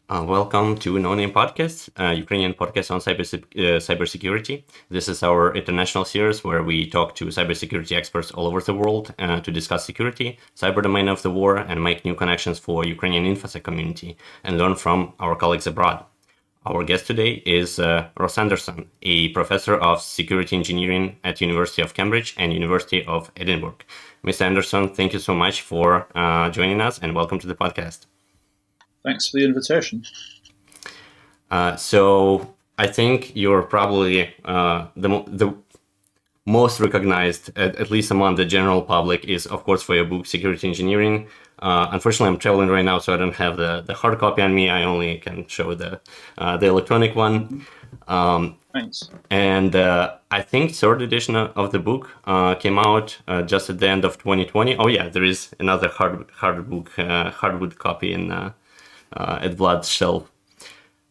Welcome to No Name Podcast, Ukrainian podcast on cybersecurity. This is our international series where we talk to cybersecurity experts all over the world to discuss security, cyber domain of the war, and make new connections for Ukrainian InfoSec community and learn from our colleagues abroad. Our guest today is Ross Anderson, a professor of security engineering at University of Cambridge and University of Edinburgh. Mr. Anderson, thank you so much for joining us and welcome to the podcast. Thanks for the invitation. So I think you're probably the most recognized, at least among the general public, is of course for your book Security Engineering. Unfortunately, I'm traveling right now, so I don't have the hard copy on me. I only can show the electronic one. Thanks. And I think third edition of the book came out just at the end of 2020. Oh yeah, there is another hardwood copy in. At Vlad's shelf.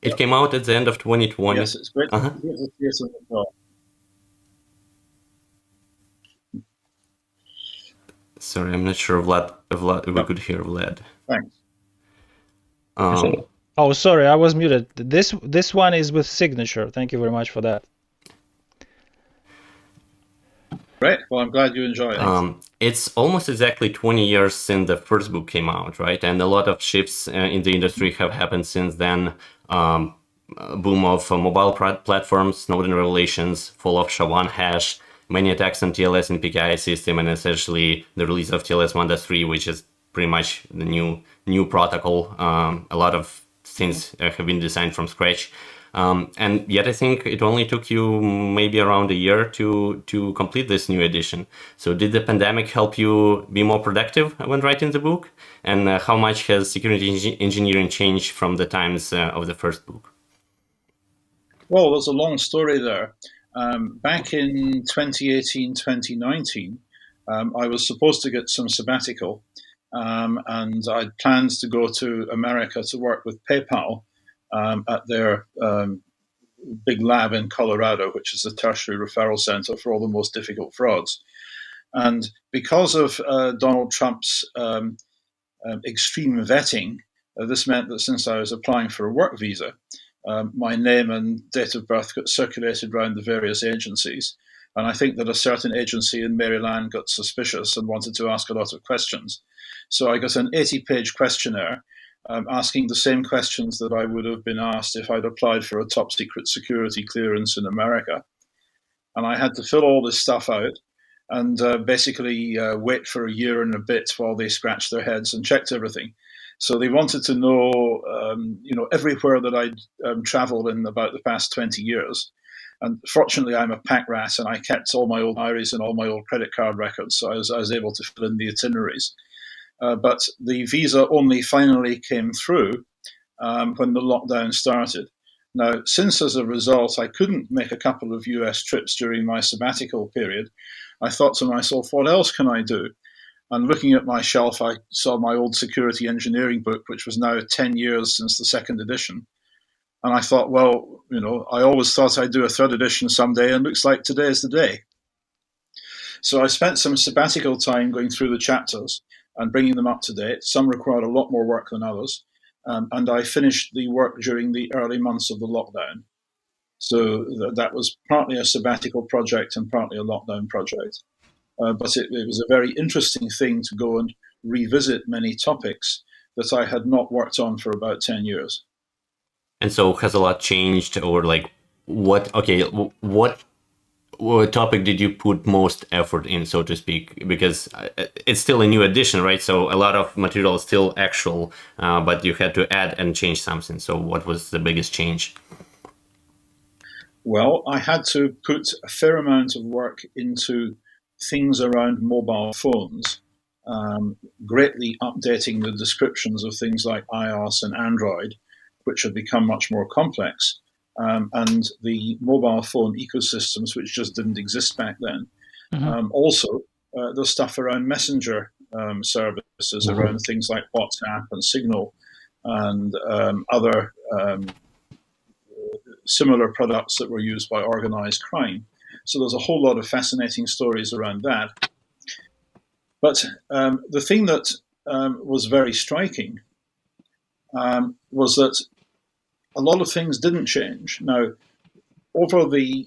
It came out at the end of 2020. Yes, it's great. Sorry, I'm not sure if we could hear Vlad. Thanks. Oh, sorry, I was muted. This one is with signature. Thank you very much for that. Great. Well, I'm glad you enjoy it. It's almost exactly 20 years since the first book came out, right? And a lot of shifts in the industry have happened since then. Boom of mobile platforms, Snowden revelations, fall of SHA-1 hash, many attacks on TLS and PKI system, and essentially the release of TLS 1.3, which is pretty much the new protocol. A lot of things have been designed from scratch. And yet I think it only took you maybe around a year to complete this new edition. So did the pandemic help you be more productive when writing the book? And how much has security engineering changed from the times of the first book? Well, there's a long story there. Back in 2018, 2019, I was supposed to get some sabbatical, and I'd planned to go to America to work with PayPal at their big lab in Colorado, which is the tertiary referral center for all the most difficult frauds. And because of Donald Trump's extreme vetting, this meant that since I was applying for a work visa, my name and date of birth got circulated around the various agencies. And I think that a certain agency in Maryland got suspicious and wanted to ask a lot of questions. So I got an 80-page questionnaire asking the same questions that I would have been asked if I'd applied for a top secret security clearance in America. And I had to fill all this stuff out and basically wait for a year and a bit while they scratched their heads and checked everything. So they wanted to know, everywhere that I'd traveled in about the past 20 years. And fortunately, I'm a pack rat and I kept all my old diaries and all my old credit card records. So I was able to fill in the itineraries. But the visa only finally came through when the lockdown started. Now, since as a result I couldn't make a couple of US trips during my sabbatical period, I thought to myself, what else can I do? And looking at my shelf, I saw my old security engineering book, which was now 10 years since the second edition. And I thought, well, I always thought I'd do a third edition someday, and looks like today is the day. So I spent some sabbatical time going through the chapters and bringing them up to date. Some required a lot more work than others. And I finished the work during the early months of the lockdown. So that was partly a sabbatical project and partly a lockdown project. But it was a very interesting thing to go and revisit many topics that I had not worked on for about 10 years. And so has a lot changed, or like what topic did you put most effort in, so to speak? Because it's still a new edition, right? So a lot of material is still actual, but you had to add and change something. So what was the biggest change? Well, I had to put a fair amount of work into things around mobile phones, greatly updating the descriptions of things like iOS and Android, which had become much more complex. And the mobile phone ecosystems, which just didn't exist back then. Mm-hmm. Also, the stuff around messenger services, mm-hmm. around things like WhatsApp and Signal and other similar products that were used by organized crime. So there's a whole lot of fascinating stories around that. But the thing that was very striking was that a lot of things didn't change. Now, over the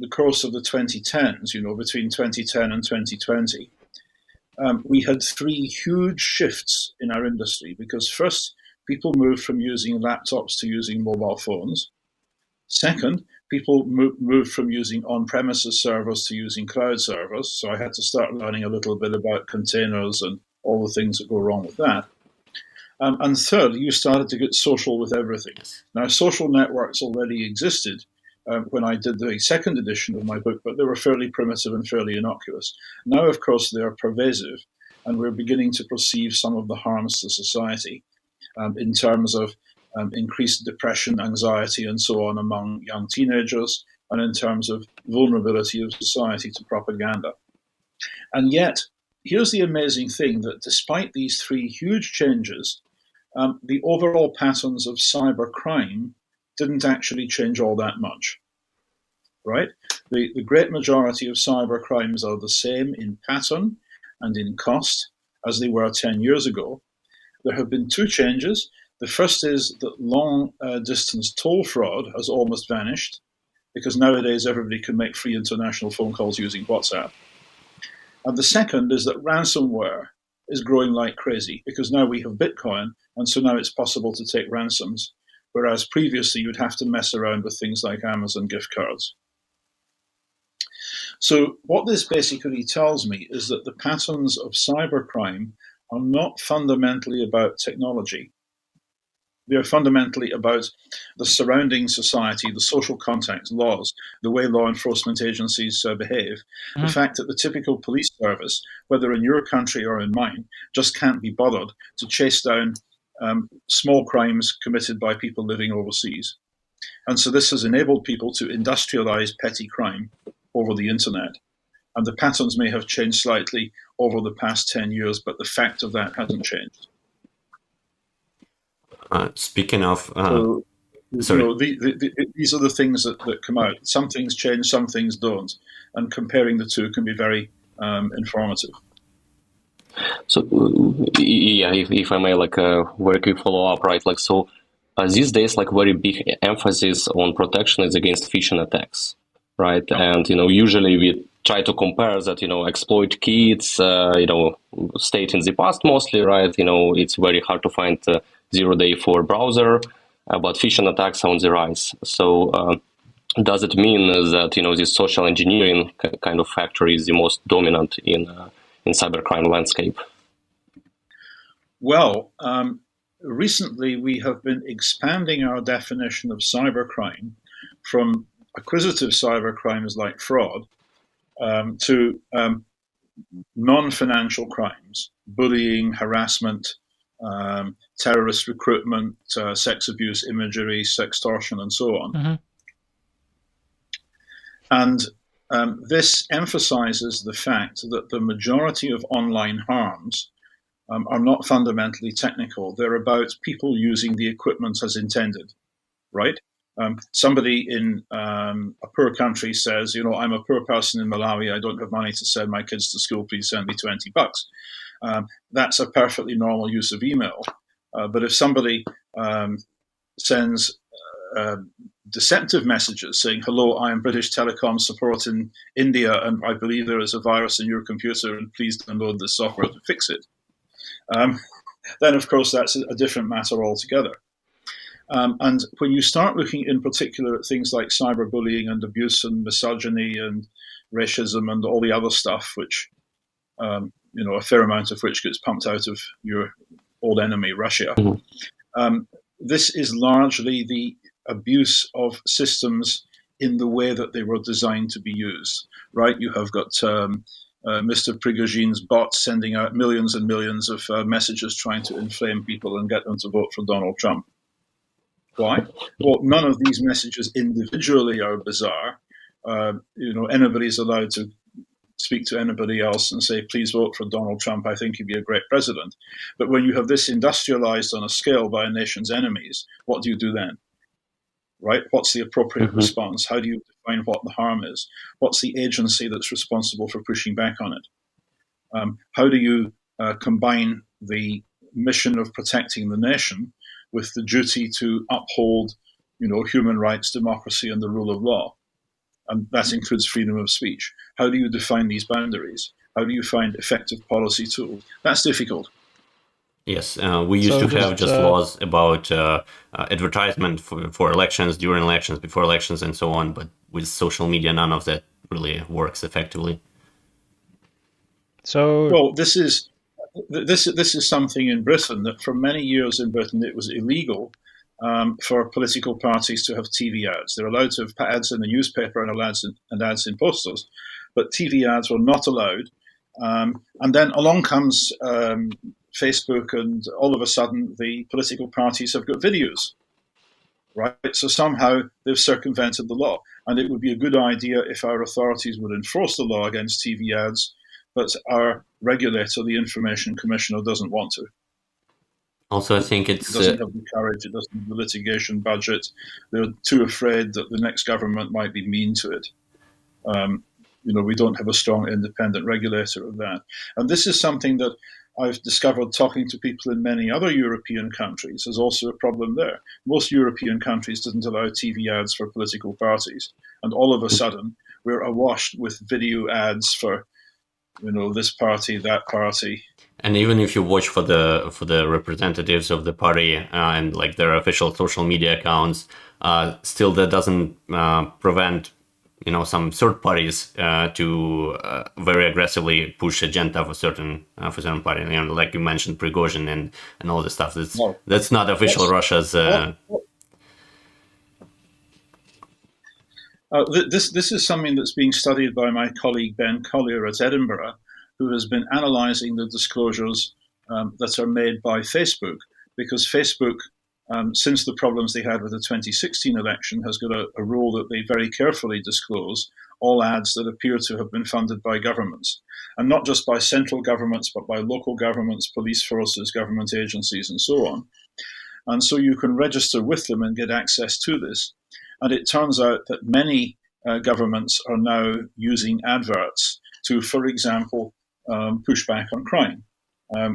course of the 2010s, between 2010 and 2020, we had three huge shifts in our industry, because first, people moved from using laptops to using mobile phones. Second, people moved from using on-premises servers to using cloud servers. So I had to start learning a little bit about containers and all the things that go wrong with that. And third, you started to get social with everything. Now, social networks already existed when I did the second edition of my book, but they were fairly primitive and fairly innocuous. Now, of course, they are pervasive, and we're beginning to perceive some of the harms to society in terms of increased depression, anxiety, and so on among young teenagers, and in terms of vulnerability of society to propaganda. And yet, here's the amazing thing, that despite these three huge changes, the overall patterns of cybercrime didn't actually change all that much, right? The great majority of cyber crimes are the same in pattern and in cost as they were 10 years ago. There have been two changes. The first is that long-distance toll fraud has almost vanished, because nowadays everybody can make free international phone calls using WhatsApp. And the second is that ransomware is growing like crazy, because now we have Bitcoin, and so now it's possible to take ransoms, whereas previously you'd have to mess around with things like Amazon gift cards. So what this basically tells me is that the patterns of cybercrime are not fundamentally about technology. They are fundamentally about the surrounding society, the social context, laws, the way law enforcement agencies behave. The fact that the typical police service, whether in your country or in mine, just can't be bothered to chase down small crimes committed by people living overseas. And so this has enabled people to industrialize petty crime over the internet. And the patterns may have changed slightly over the past 10 years, but the fact of that hasn't changed. Speaking of, these are the things that come out. Some things change, some things don't, and comparing the two can be very informative. So, yeah, if I may, like a very quick follow-up, right? Like, so these days, like, very big emphasis on protection is against phishing attacks, right? And usually we try to compare that, exploit kits, state in the past mostly, right? It's very hard to find zero-day for browser, but phishing attacks are on the rise. So does it mean that, this social engineering kind of factor is the most dominant in cybercrime landscape? Well, recently we have been expanding our definition of cybercrime from acquisitive cybercrimes like fraud to non-financial crimes, bullying, harassment, terrorist recruitment, sex abuse imagery, sextortion, and so on. Mm-hmm. And this emphasizes the fact that the majority of online harms are not fundamentally technical. They're about people using the equipment as intended, right? Somebody in a poor country says, I'm a poor person in Malawi, I don't have money to send my kids to school, please send me $20. That's a perfectly normal use of email. But if somebody sends deceptive messages saying, hello, I am British Telecom support in India, and I believe there is a virus in your computer, and please download this software to fix it, then of course that's a different matter altogether. And when you start looking in particular at things like cyberbullying and abuse and misogyny and racism and all the other stuff, which, a fair amount of which gets pumped out of your old enemy, Russia, this is largely the abuse of systems in the way that they were designed to be used, right? You have got Mr. Prigozhin's bots sending out millions and millions of messages trying to inflame people and get them to vote for Donald Trump. Why? Well, none of these messages individually are bizarre. Anybody's allowed to speak to anybody else and say, please vote for Donald Trump, I think he'd be a great president. But when you have this industrialized on a scale by a nation's enemies, what do you do then? Right? What's the appropriate response? How do you define what the harm is? What's the agency that's responsible for pushing back on it? How do you combine the mission of protecting the nation with the duty to uphold, human rights, democracy, and the rule of law? And that includes freedom of speech. How do you define these boundaries? How do you find effective policy tools? That's difficult. Yes, we used to have just laws about advertisement for elections, during elections, before elections, and so on. But with social media, none of that really works effectively. So, well, this is something in Britain that for many years in Britain it was illegal for political parties to have TV ads. They're allowed to have ads in the newspaper and ads in posters, but TV ads were not allowed. And then along comes Facebook, and all of a sudden the political parties have got videos, right? So somehow they've circumvented the law, and it would be a good idea if our authorities would enforce the law against TV ads, but our regulator, the Information Commissioner, doesn't want to. Also, I think it doesn't have the courage, it doesn't have the litigation budget. They're too afraid that the next government might be mean to it. We don't have a strong independent regulator of that. And this is something that I've discovered talking to people in many other European countries. There's also a problem there. Most European countries didn't allow TV ads for political parties. And all of a sudden, we're awash with video ads for, this party, that party. And even if you watch for the representatives of the party and like their official social media accounts, still that doesn't prevent some third parties to very aggressively push agenda for certain party. Like you mentioned, Prigozhin and all this stuff. That's not official Russia's. This is something that's being studied by my colleague Ben Collier at Edinburgh, who has been analysing the disclosures that are made by Facebook, because Facebook, since the problems they had with the 2016 election, has got a rule that they very carefully disclose all ads that appear to have been funded by governments, and not just by central governments, but by local governments, police forces, government agencies, and so on. And so you can register with them and get access to this. And it turns out that many governments are now using adverts to, for example, push back on crime.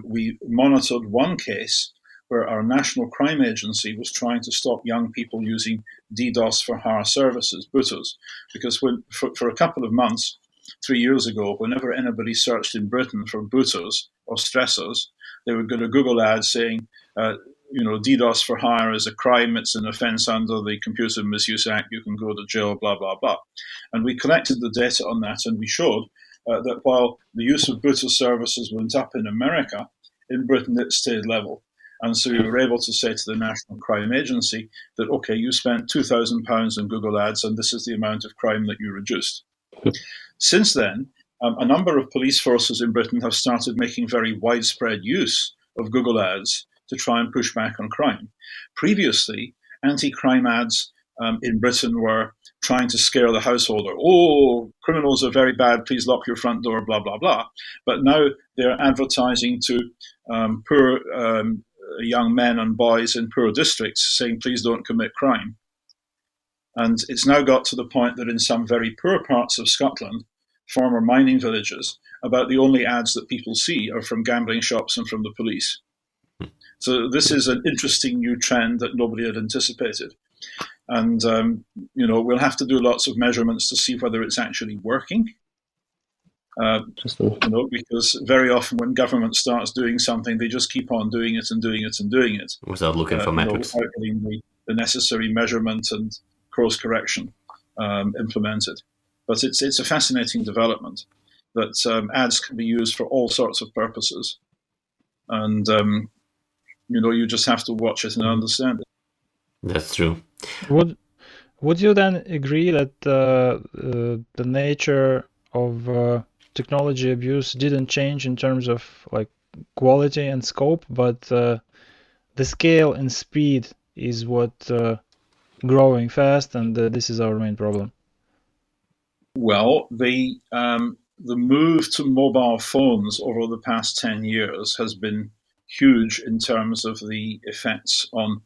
We monitored one case where our National Crime Agency was trying to stop young people using DDoS for hire services, booters, because for a couple of months, 3 years ago, whenever anybody searched in Britain for booters or stressors, they would get a Google ad saying, DDoS for hire is a crime, it's an offence under the Computer Misuse Act, you can go to jail, blah, blah, blah. And we collected the data on that, and we showed that while the use of booter services went up in America, in Britain it stayed level. And so we were able to say to the National Crime Agency that, okay, you spent £2,000 on Google ads, and this is the amount of crime that you reduced. Since then, a number of police forces in Britain have started making very widespread use of Google ads to try and push back on crime. Previously, anti-crime ads in Britain were trying to scare the householder. Oh, criminals are very bad, please lock your front door, blah, blah, blah. But now they're advertising to poor young men and boys in poor districts saying, please don't commit crime. And it's now got to the point that in some very poor parts of Scotland, former mining villages, about the only ads that people see are from gambling shops and from the police. So this is an interesting new trend that nobody had anticipated. And, we'll have to do lots of measurements to see whether it's actually working. Because very often when government starts doing something, they just keep on doing it and doing it and doing it. Without looking for metrics. Without getting the necessary measurement and course correction implemented. But it's a fascinating development that ads can be used for all sorts of purposes. And, you just have to watch it and understand it. That's true. Would you then agree that the nature of technology abuse didn't change in terms of like quality and scope, but the scale and speed is what growing fast, and this is our main problem? Well, the move to mobile phones over the past 10 years has been huge in terms of the effects on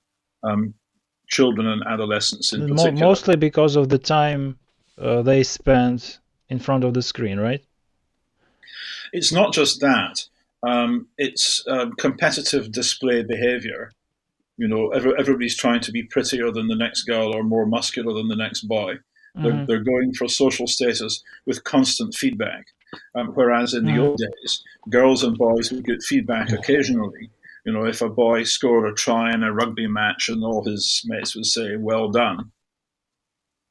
children and adolescents in particular. Mostly because of the time they spend in front of the screen, right? It's not just that. It's competitive display behavior. Everybody's trying to be prettier than the next girl or more muscular than the next boy. They're going for social status with constant feedback. Whereas in the old days, girls and boys would get feedback occasionally. If a boy scored a try in a rugby match and all his mates would say, "Well done."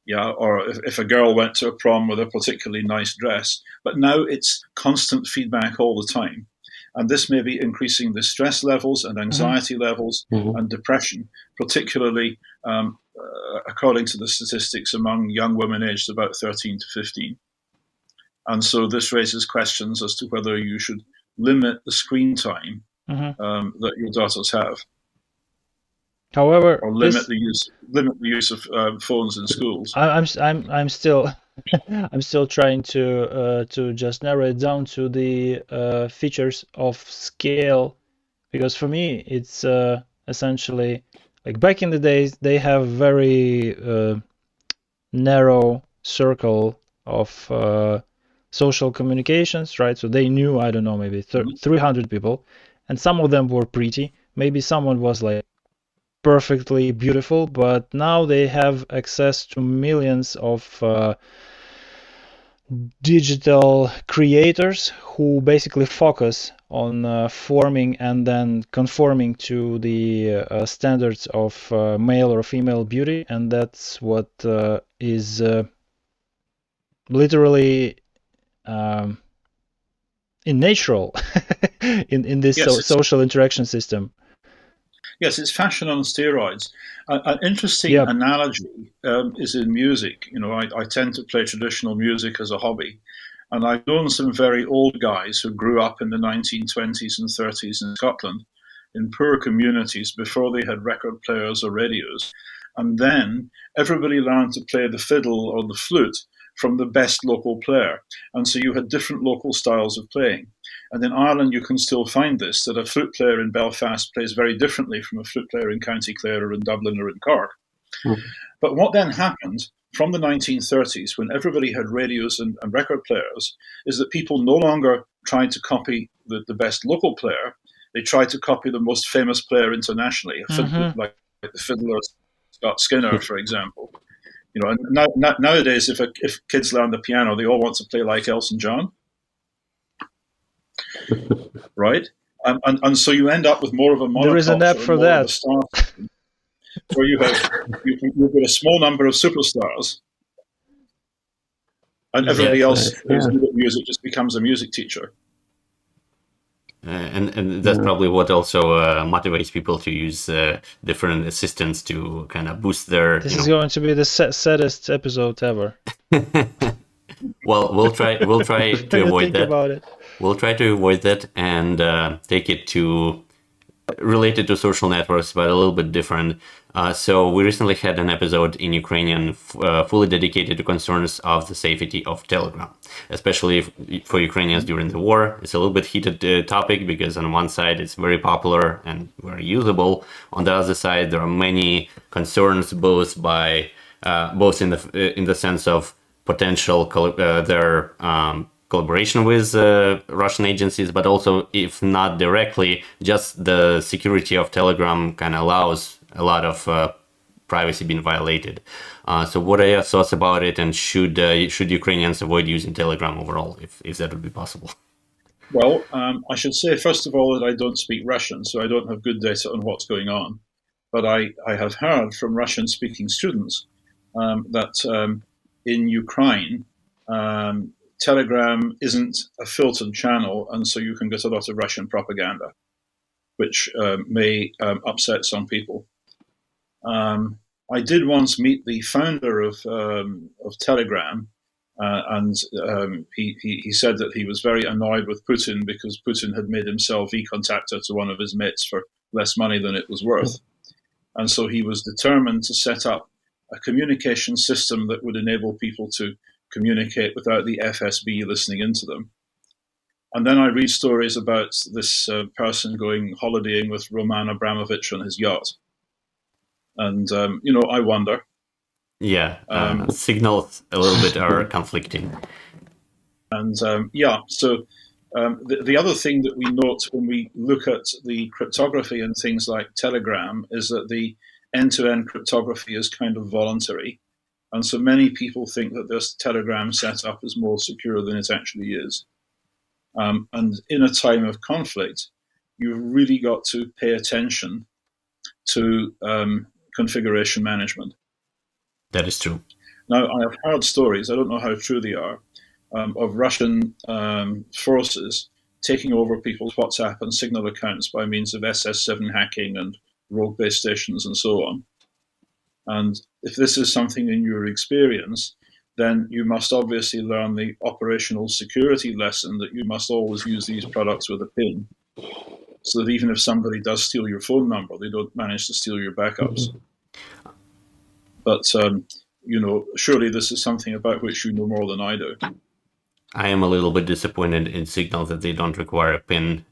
Yeah, or if a girl went to a prom with a particularly nice dress. But now it's constant feedback all the time. And this may be increasing the stress levels and anxiety levels and depression, particularly according to the statistics among young women aged about 13 to 15. And so this raises questions as to whether you should limit the screen time that your daughters have. However, or limit the use of phones in schools. I'm still I'm still trying to just narrow it down to the features of scale, because for me it's essentially like back in the days they have very narrow circle of social communications, right? So they knew, I don't know, maybe 300 people, and some of them were pretty. Maybe someone was like perfectly beautiful, but now they have access to millions of digital creators who basically focus on forming and then conforming to the standards of male or female beauty, and that's what is literally innatural in this social interaction system. Yes, it's fashion on steroids. An interesting analogy is in music. I tend to play traditional music as a hobby, and I've known some very old guys who grew up in the 1920s and 30s in Scotland in poor communities before they had record players or radios. And then everybody learned to play the fiddle or the flute from the best local player. And so you had different local styles of playing. And in Ireland, you can still find this, that a flute player in Belfast plays very differently from a flute player in County Clare or in Dublin or in Cork. But what then happened from the 1930s, when everybody had radios and record players, is that people no longer tried to copy the best local player. They tried to copy the most famous player internationally, like the fiddler Scott Skinner, for example. And nowadays, if kids learn the piano, they all want to play like Elton John. Right? And so you end up with more of a monoculture. There is an app for that. Where you've got a small number of superstars, and everybody else who's good at music just becomes a music teacher. And that's probably what also motivates people to use different assistants to kind of boost their. This is going to be the saddest episode ever. Well, we'll try to avoid that. About it. We'll try to avoid that and take it to related to social networks, but a little bit different. So we recently had an episode in Ukrainian fully dedicated to concerns of the safety of Telegram, especially for Ukrainians during the war. It's a little bit heated topic because on one side it's very popular and very usable. On the other side, there are many concerns, both in the sense of potential their collaboration with Russian agencies, but also, if not directly, just the security of Telegram kind of allows a lot of privacy being violated. So what are your thoughts about it, and should Ukrainians avoid using Telegram overall, if that would be possible? Well, I should say, first of all, that I don't speak Russian, so I don't have good data on what's going on. But I have heard from Russian-speaking students that in Ukraine, Telegram isn't a filtered channel, and so you can get a lot of Russian propaganda, which may upset some people. I did once meet the founder of Telegram, and he said that he was very annoyed with Putin because Putin had made himself e-contactor to one of his mates for less money than it was worth. And so he was determined to set up a communication system that would enable people to communicate without the FSB listening into them. And then I read stories about this person going holidaying with Roman Abramovich on his yacht. And, I wonder. Yeah, signals a little bit are conflicting. And the other thing that we note when we look at the cryptography and things like Telegram is that the end-to-end cryptography is kind of voluntary. And so many people think that this Telegram setup is more secure than it actually is. And in a time of conflict, you've really got to pay attention to configuration management. That is true. Now, I have heard stories, I don't know how true they are, of Russian forces taking over people's WhatsApp and Signal accounts by means of SS7 hacking and rogue base stations and so on. And if this is something in your experience, then you must obviously learn the operational security lesson that you must always use these products with a PIN, so that even if somebody does steal your phone number, they don't manage to steal your backups. But, surely this is something about which you know more than I do. I am a little bit disappointed in Signal that they don't require a PIN,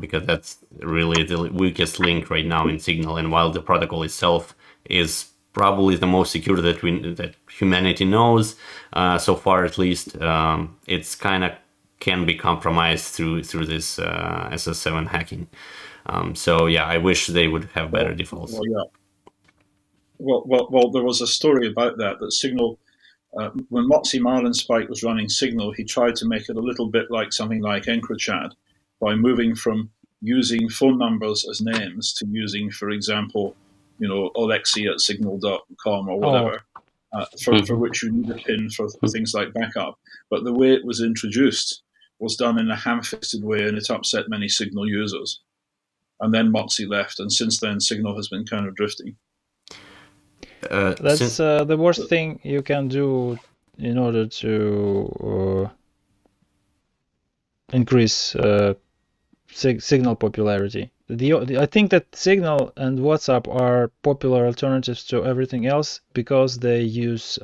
because that's really the weakest link right now in Signal. And while the protocol itself is probably the most secure that humanity knows, so far at least, it's kind of can be compromised through this SS7 hacking. So yeah, I wish they would have better defaults. Well, yeah. Well, there was a story about that Signal, when Moxie Marlinspike was running Signal, he tried to make it a little bit like something like EncroChat by moving from using phone numbers as names to using, for example, Alexi@signal.com or whatever, for which you need a PIN for things like backup. But the way it was introduced was done in a ham-fisted way, and it upset many Signal users. And then Moxie left, and since then Signal has been kind of drifting. That's the worst thing you can do in order to increase Signal popularity. I think that Signal and WhatsApp are popular alternatives to everything else because they use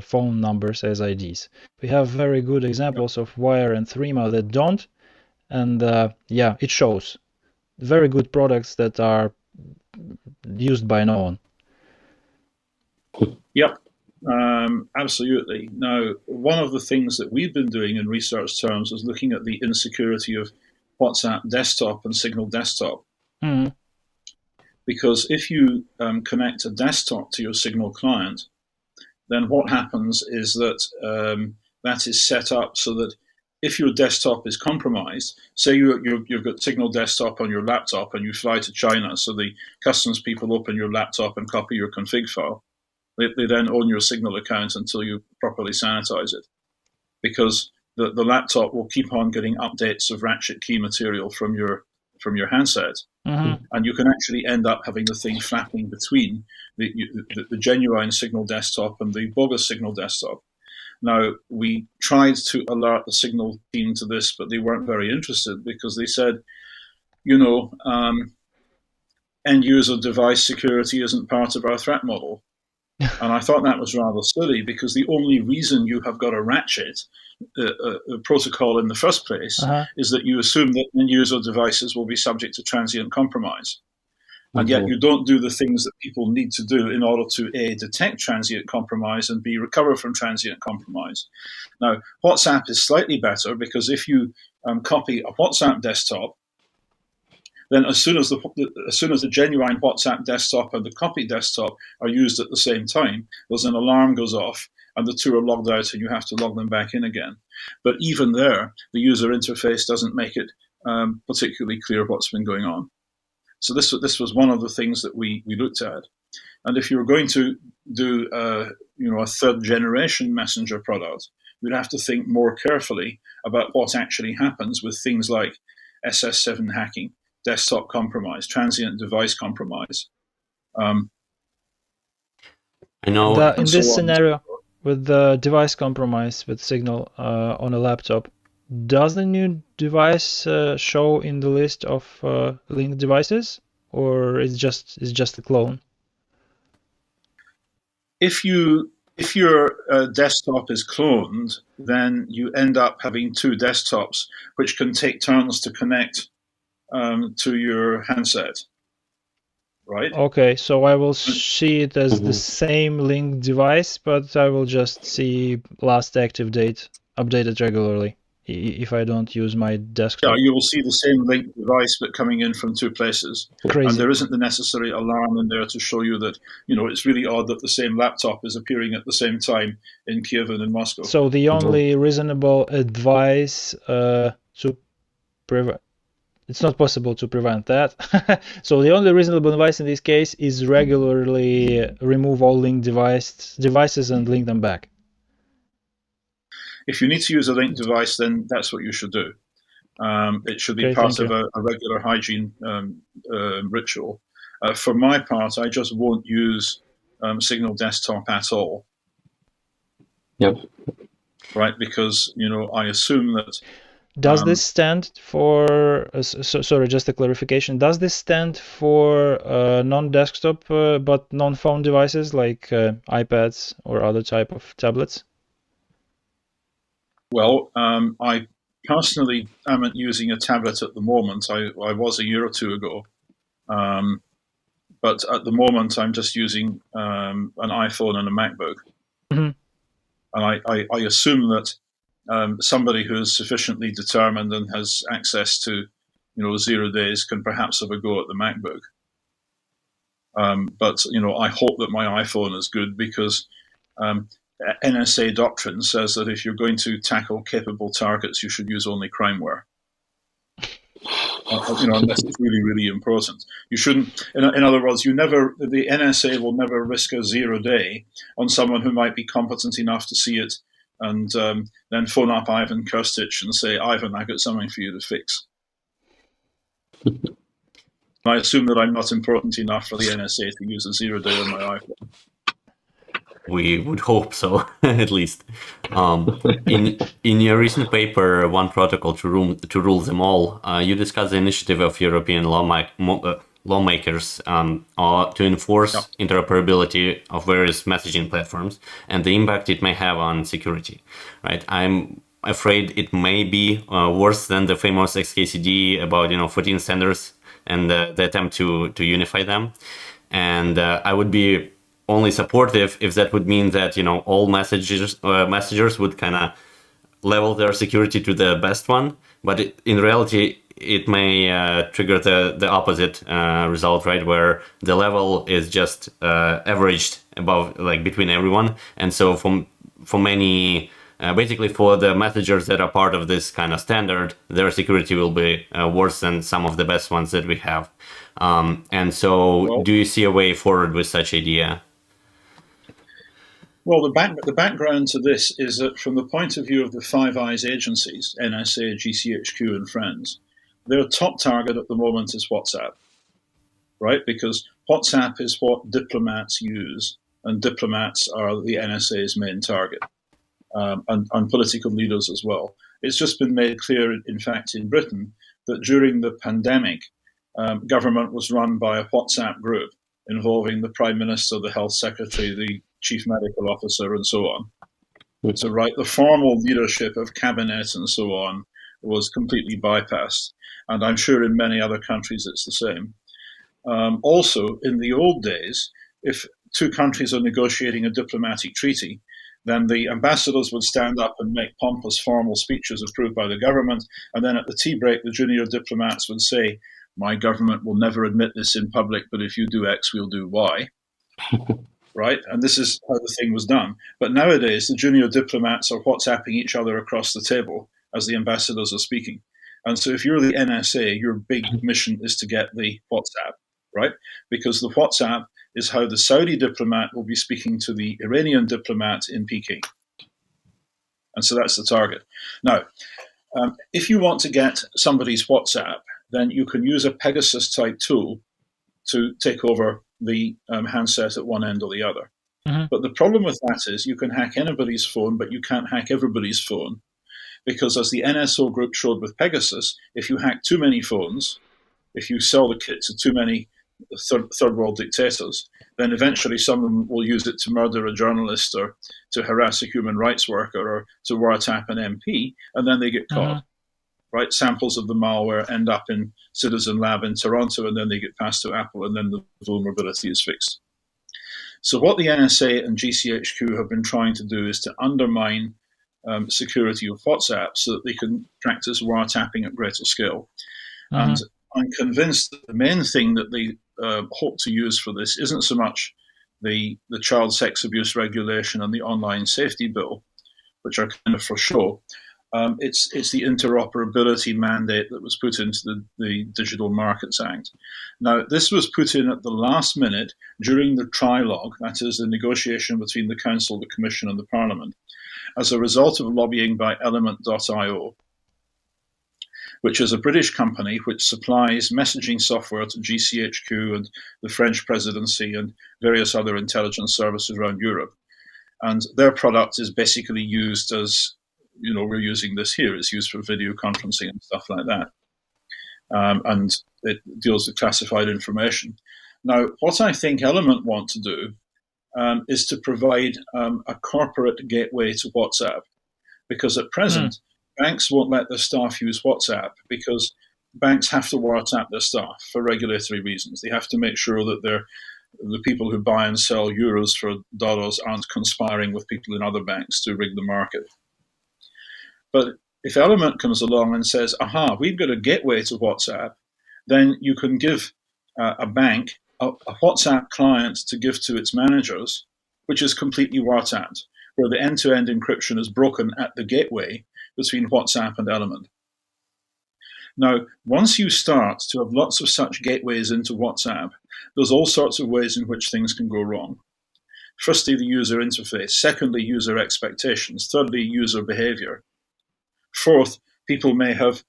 phone numbers as IDs. We have very good examples of Wire and Threema that don't, and it shows. Very good products that are used by no one. Yep, absolutely. Now, one of the things that we've been doing in research terms is looking at the insecurity of WhatsApp desktop and Signal desktop. Mm. Because if you connect a desktop to your Signal client, then what happens is that that is set up so that if your desktop is compromised, say you've got Signal desktop on your laptop and you fly to China, so the customs people open your laptop and copy your config file. They then own your Signal account until you properly sanitize it, because the laptop will keep on getting updates of ratchet key material from your handset, and you can actually end up having the thing flapping between the genuine Signal desktop and the bogus Signal desktop. Now, we tried to alert the Signal team to this, but they weren't very interested because they said, end user device security isn't part of our threat model. And I thought that was rather silly, because the only reason you have got a ratchet protocol in the first place is that you assume that end-user devices will be subject to transient compromise. And yet you don't do the things that people need to do in order to A, detect transient compromise, and B, recover from transient compromise. Now, WhatsApp is slightly better, because if you copy a WhatsApp desktop, then as soon as the genuine WhatsApp desktop and the copy desktop are used at the same time, there's an alarm goes off and the two are logged out and you have to log them back in again. But even there, the user interface doesn't make it particularly clear what's been going on. So this was one of the things that we looked at. And if you were going to do a third generation messenger product, we'd have to think more carefully about what actually happens with things like SS7 hacking, desktop compromise, transient device compromise. I know. In this scenario, with the device compromise with Signal on a laptop, does the new device show in the list of linked devices, or it's just a clone? If your desktop is cloned, then you end up having two desktops which can take turns to connect to your handset. right? Okay, so I will see it as the Mhm. same linked device, but I will just see last active date updated regularly if I don't use my Yeah, desktop. you will see the same linked device, but coming in from two places. And Crazy. there isn't the necessary alarm in there to show you that, it's really odd that the same laptop is appearing at the same time in Kiev and in Moscow. So the only reasonable advice to prevent, it's not possible to prevent that. So the only reasonable advice in this case is regularly remove all linked devices and link them back. If you need to use a linked device, then that's what you should do. It should be Okay, part thank of you. a regular hygiene ritual. For my part, I just won't use Signal Desktop at all, Yep. right? Because, I assume that Does this stand for, sorry, just a clarification, does this stand for non-desktop but non-phone devices like iPads or other type of tablets? Well, I personally am using a tablet at the moment. I was a year or two ago. But at the moment, I'm just using an iPhone and a MacBook. Mhm. And I assume that somebody who is sufficiently determined and has access to, 0 days can perhaps have a go at the MacBook. But I hope that my iPhone is good, because NSA doctrine says that if you're going to tackle capable targets, you should use only crimeware. Unless it's really, really important. You shouldn't, in other words, the NSA will never risk a 0 day on someone who might be competent enough to see it and then phone up Ivan Kirstich and say, Ivan, I got something for you to fix. I assume that I'm not important enough for the NSA to use a 0 day on my iPhone. We would hope so, at least. In your recent paper, One Protocol to Rule Them All, you discussed the initiative of European lawmakers to enforce interoperability of various messaging platforms and the impact it may have on security. Right? I'm afraid it may be worse than the famous XKCD about 14 standards and the attempt to unify them. And I would be only supportive if that would mean that all messengers would kind of level their security to the best one, but in reality it may trigger the opposite result, right, where the level is just averaged above, like between everyone. And so for many basically for the messengers that are part of this kind of standard, their security will be worse than some of the best ones that we have. And so do you see a way forward with such idea? Well, the background to this is that from the point of view of the Five Eyes agencies, NSA, GCHQ, and friends, their top target at the moment is WhatsApp, right? Because WhatsApp is what diplomats use, and diplomats are the NSA's main target, and political leaders as well. It's just been made clear, in fact, in Britain, that during the pandemic, government was run by a WhatsApp group involving the Prime Minister, the Health Secretary, the Chief Medical Officer, and so on. So, right, the formal leadership of cabinet and so on was completely bypassed. And I'm sure in many other countries it's the same. Also, in the old days, if two countries are negotiating a diplomatic treaty, then the ambassadors would stand up and make pompous formal speeches approved by the government. And then at the tea break, the junior diplomats would say, my government will never admit this in public, but if you do X, we'll do Y. Right? And this is how the thing was done. But nowadays, the junior diplomats are WhatsApping each other across the table as the ambassadors are speaking. And so if you're the NSA, your big mission is to get the WhatsApp, right? Because the WhatsApp is how the Saudi diplomat will be speaking to the Iranian diplomat in Peking. And so that's the target. Now, if you want to get somebody's WhatsApp, then you can use a Pegasus-type tool to take over the handset at one end or the other. Mm-hmm. But the problem with that is you can hack anybody's phone, but you can't hack everybody's phone. Because as the NSO group showed with Pegasus, if you hack too many phones, if you sell the kit to too many third world dictators, then eventually someone will use it to murder a journalist or to harass a human rights worker or to wiretap an MP, and then they get caught. right? Samples of the malware end up in Citizen Lab in Toronto, and then they get passed to Apple, and then the vulnerability is fixed. So what the NSA and GCHQ have been trying to do is to undermine security of WhatsApp so that they can practice wiretapping at greater scale. And I'm convinced that the main thing that they hope to use for this isn't so much the child sex abuse regulation and the online safety bill, which are kind of for show. It's the interoperability mandate that was put into the Digital Markets Act. Now, this was put in at the last minute during the trilogue, that is, the negotiation between the Council, the Commission, and the Parliament, as a result of lobbying by Element.io, which is a British company which supplies messaging software to GCHQ and the French presidency and various other intelligence services around Europe. And their product is basically used as, we're using this here. It's used for video conferencing and stuff like that. And it deals with classified information. Now, what I think Element want to do is to provide a corporate gateway to WhatsApp, because at present, banks won't let their staff use WhatsApp because banks have to wiretap their staff for regulatory reasons. They have to make sure that the people who buy and sell euros for dollars aren't conspiring with people in other banks to rig the market. But if Element comes along and says, aha, we've got a gateway to WhatsApp, then you can give a bank a WhatsApp client to give to its managers, which is completely wiretapped, where the end-to-end encryption is broken at the gateway between WhatsApp and Element. Now, once you start to have lots of such gateways into WhatsApp, there's all sorts of ways in which things can go wrong. Firstly, the user interface. Secondly, user expectations. Thirdly, user behavior. Fourth, people may have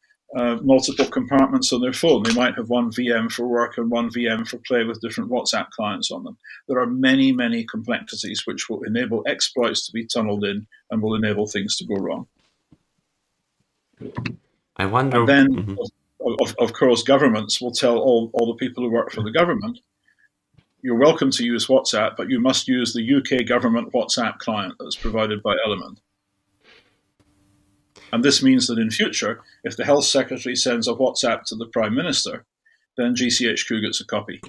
multiple compartments on their phone. They might have one VM for work and one VM for play with different WhatsApp clients on them. There are many, many complexities which will enable exploits to be tunneled in and will enable things to go wrong. I wonder. And then, of course, governments will tell all the people who work for the government, you're welcome to use WhatsApp, but you must use the UK government WhatsApp client that's provided by Element. And this means that in future, if the Health Secretary sends a WhatsApp to the Prime Minister, then GCHQ gets a copy.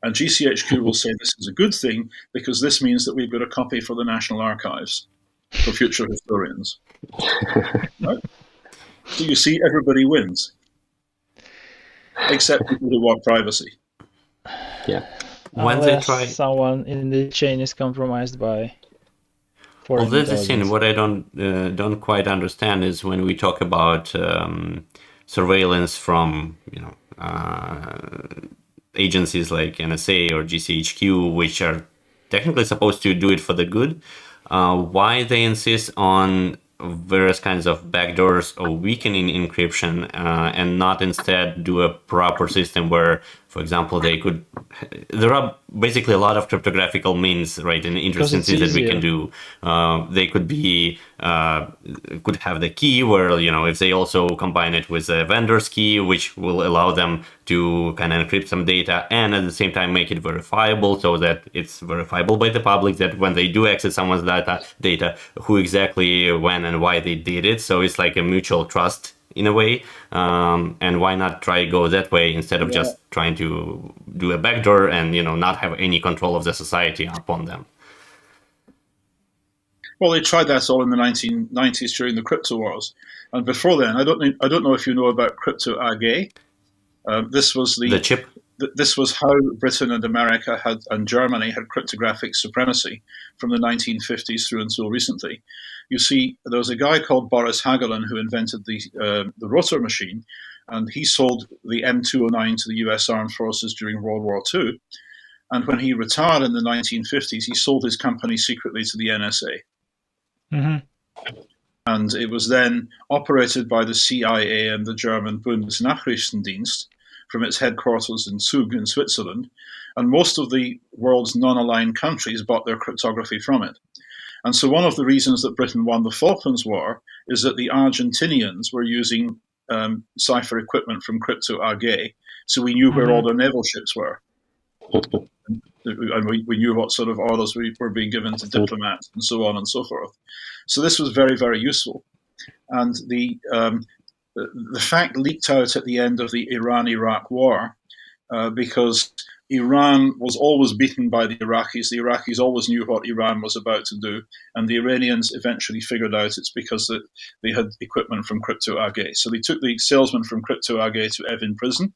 And GCHQ will say this is a good thing because this means that we've got a copy for the National Archives for future historians. Right? So you see, everybody wins, except people who want privacy. Yeah. When they try, someone in the chain is compromised by. Well, this is the thing. What I don't quite understand is when we talk about surveillance from agencies like NSA or GCHQ, which are technically supposed to do it for the good. Why they insist on various kinds of backdoors or weakening encryption and not instead do a proper system where, for example, there are basically a lot of cryptographical means, right, in instances that we can do. They could have the key where, if they also combine it with a vendor's key, which will allow them to kind of encrypt some data and at the same time make it verifiable so that it's verifiable by the public, that when they do access someone's data, who exactly, when and why they did it. So it's like a mutual trust in a way. And why not try go that way instead of just trying to do a backdoor and, not have any control of the society upon them? Well, they tried that all in the 1990s during the crypto wars. And before then, I don't know if you know about Crypto AG. This was the chip. This was how Britain and America and Germany had cryptographic supremacy from the 1950s through until recently. You see, there was a guy called Boris Hagelin who invented the rotor machine, and he sold the M209 to the US Armed Forces during World War II. And when he retired in the 1950s, he sold his company secretly to the NSA. Mm-hmm. And it was then operated by the CIA and the German Bundesnachrichtendienst from its headquarters in Zug in Switzerland. And most of the world's non-aligned countries bought their cryptography from it. And so one of the reasons that Britain won the Falklands War is that the Argentinians were using cipher equipment from Crypto AG, so we knew where all their naval ships were. And we knew what sort of orders were being given to diplomats and so on and so forth. So this was very, very useful. And the fact leaked out at the end of the Iran-Iraq war because Iran was always beaten by the Iraqis. The Iraqis always knew what Iran was about to do, and the Iranians eventually figured out it's because they had equipment from Crypto AG. So they took the salesman from Crypto AG to Evin prison,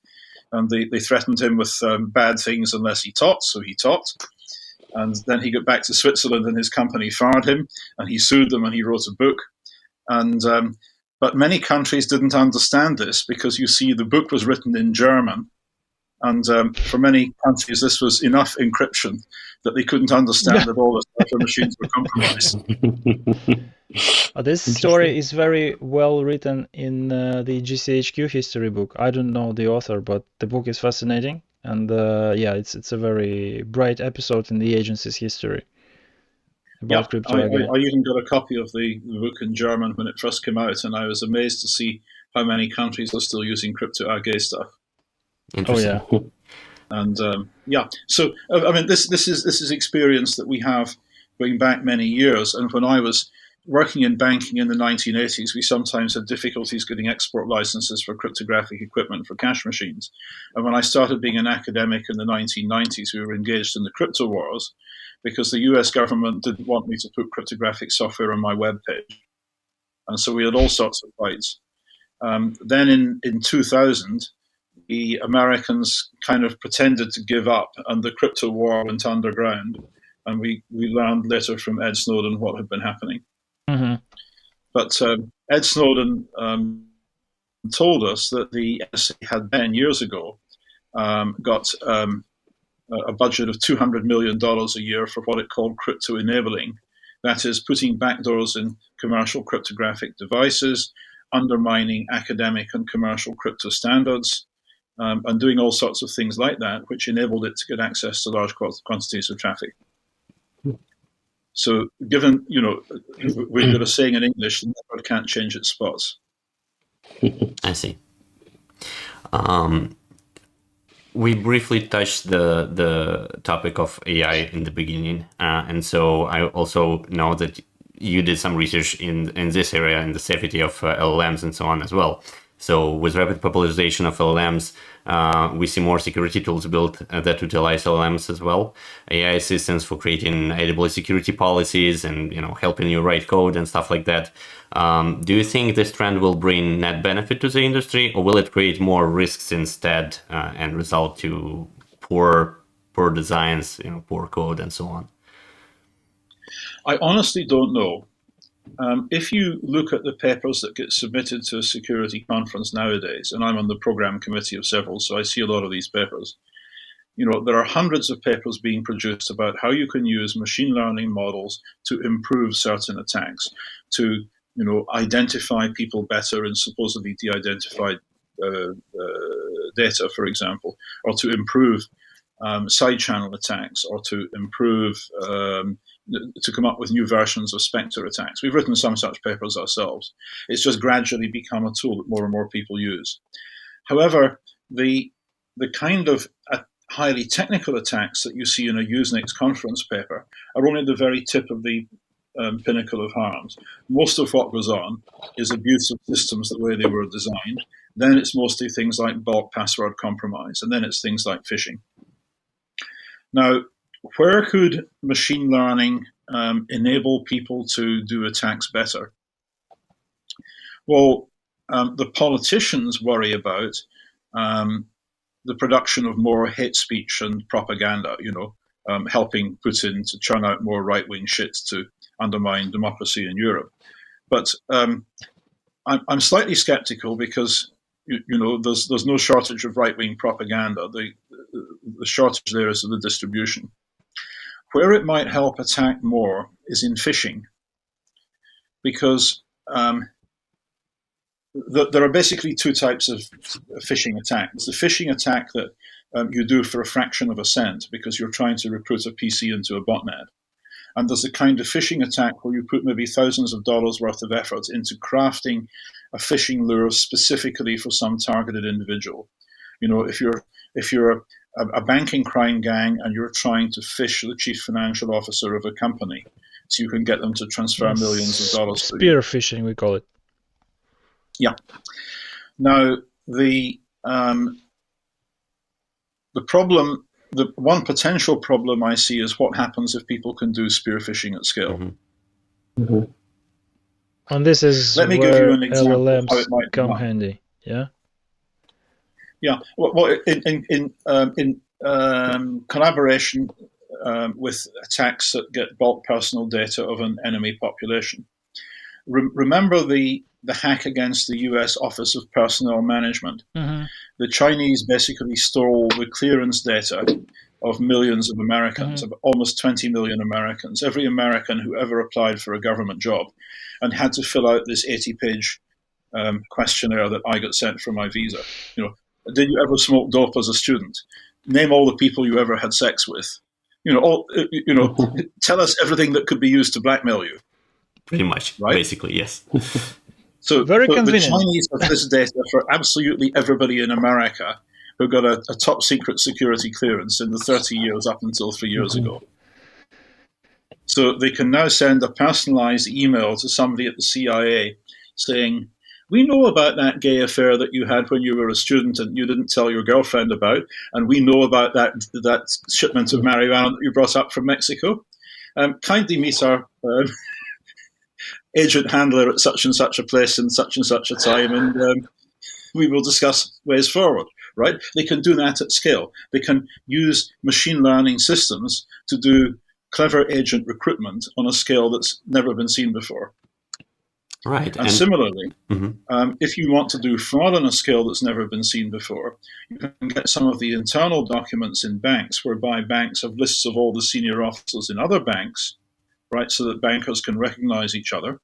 and they threatened him with bad things unless he talked, so he talked. And then he got back to Switzerland and his company fired him, and he sued them and he wrote a book. And but many countries didn't understand this because, you see, the book was written in German. And for many countries, this was enough encryption that they couldn't understand that all the cipher machines were compromised. This story is very well written in the GCHQ history book. I don't know the author, but the book is fascinating. And it's a very bright episode in the agency's history about Crypto AG. I even got a copy of the book in German when it first came out, and I was amazed to see how many countries are still using Crypto AG stuff. Interesting. Oh, yeah. And so I mean, this is experience that we have going back many years. And when I was working in banking in the 1980s, we sometimes had difficulties getting export licenses for cryptographic equipment for cash machines. And when I started being an academic in the 1990s, we were engaged in the crypto wars because the US government didn't want me to put cryptographic software on my web page. And so we had all sorts of fights. Then in 2000, the Americans kind of pretended to give up, and the crypto war went underground. And we learned later from Ed Snowden what had been happening. Mm-hmm. But Ed Snowden told us that the NSA had 10 years ago got a budget of $200 million a year for what it called crypto enabling. That is, putting backdoors in commercial cryptographic devices, undermining academic and commercial crypto standards, and doing all sorts of things like that, which enabled it to get access to large quantities of traffic. So given, we've got a saying in English, the network can't change its spots. I see. We briefly touched the topic of AI in the beginning, and so I also know that you did some research in this area, in the safety of LLMs and so on as well. So with rapid popularization of LLMs, we see more security tools built that utilize LLMs as well. AI assistants for creating AWS security policies and helping you write code and stuff like that. Do you think this trend will bring net benefit to the industry, or will it create more risks instead and result to poor designs, poor code and so on? I honestly don't know. If you look at the papers that get submitted to a security conference nowadays, and I'm on the program committee of several, so I see a lot of these papers, there are hundreds of papers being produced about how you can use machine learning models to improve certain attacks, to identify people better in supposedly de-identified data, for example, or to improve side channel attacks, or to improve to come up with new versions of Spectre attacks. We've written some such papers ourselves. It's just gradually become a tool that more and more people use. However, the kind of highly technical attacks that you see in a Usenix conference paper are only the very tip of the pinnacle of harms. Most of what goes on is abuse of systems the way they were designed. Then it's mostly things like bulk password compromise, and then it's things like phishing. Now, where could machine learning enable people to do attacks better? Well, the politicians worry about the production of more hate speech and propaganda, helping Putin to churn out more right-wing shit to undermine democracy in Europe. But I'm slightly skeptical because, there's no shortage of right-wing propaganda. The shortage there is of the distribution. Where it might help attack more is in phishing, because there are basically two types of phishing attack. There's the phishing attack that you do for a fraction of a cent because you're trying to recruit a PC into a botnet. And there's the kind of phishing attack where you put maybe thousands of dollars worth of effort into crafting a phishing lure specifically for some targeted individual. If you're a banking crime gang and you're trying to phish the chief financial officer of a company so you can get them to transfer millions of dollars. Spear phishing, we call it. Yeah. Now, the problem, the one potential problem I see is what happens if people can do spear phishing at scale. And this is Let me give you where an example of how LLMs it might be come done. handy. Yeah. Yeah. Well, in collaboration with attacks that get bulk personal data of an enemy population. Remember the hack against the US Office of Personnel Management. Mm-hmm. The Chinese basically stole the clearance data of millions of Americans, of almost 20 million Americans, every American who ever applied for a government job, and had to fill out this 80-page questionnaire that I got sent for my visa. You know, did you ever smoke dope as a student? Name all the people you ever had sex with. Tell us everything that could be used to blackmail you. Pretty much, right? Basically, yes. So Very the convenient. Chinese have this data for absolutely everybody in America who got a top secret security clearance in the 30 years up until 3 years ago. So they can now send a personalized email to somebody at the CIA saying, we know about that gay affair that you had when you were a student and you didn't tell your girlfriend about, and we know about that shipment of marijuana that you brought up from Mexico. Kindly meet our agent handler at such and such a place and such a time, and we will discuss ways forward, right? They can do that at scale. They can use machine learning systems to do clever agent recruitment on a scale that's never been seen before. Right. And similarly, if you want to do fraud on a scale that's never been seen before, you can get some of the internal documents in banks, whereby banks have lists of all the senior officers in other banks, right, so that bankers can recognize each other.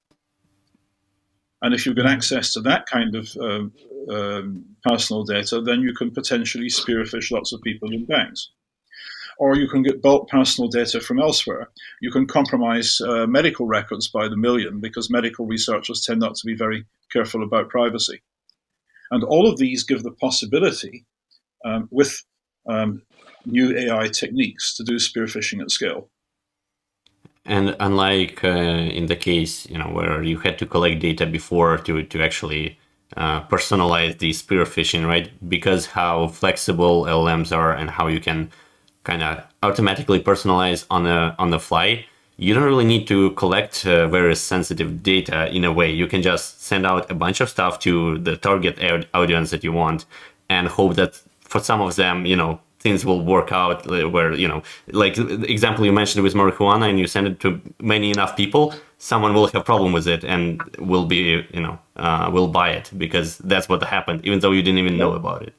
And if you've got access to that kind of personal data, then you can potentially spear phish lots of people in banks. Or you can get bulk personal data from elsewhere. You can compromise medical records by the million, because medical researchers tend not to be very careful about privacy. And all of these give the possibility, with new AI techniques, to do spear phishing at scale. And unlike in the case, where you had to collect data before to actually personalize the spear phishing, right? Because how flexible LLMs are and how you can kind of automatically personalize on the fly, you don't really need to collect very sensitive data in a way. You can just send out a bunch of stuff to the target audience that you want and hope that for some of them, things will work out where, like the example you mentioned with marijuana, and you send it to many enough people, someone will have a problem with it and will be, will buy it because that's what happened, even though you didn't even know about it.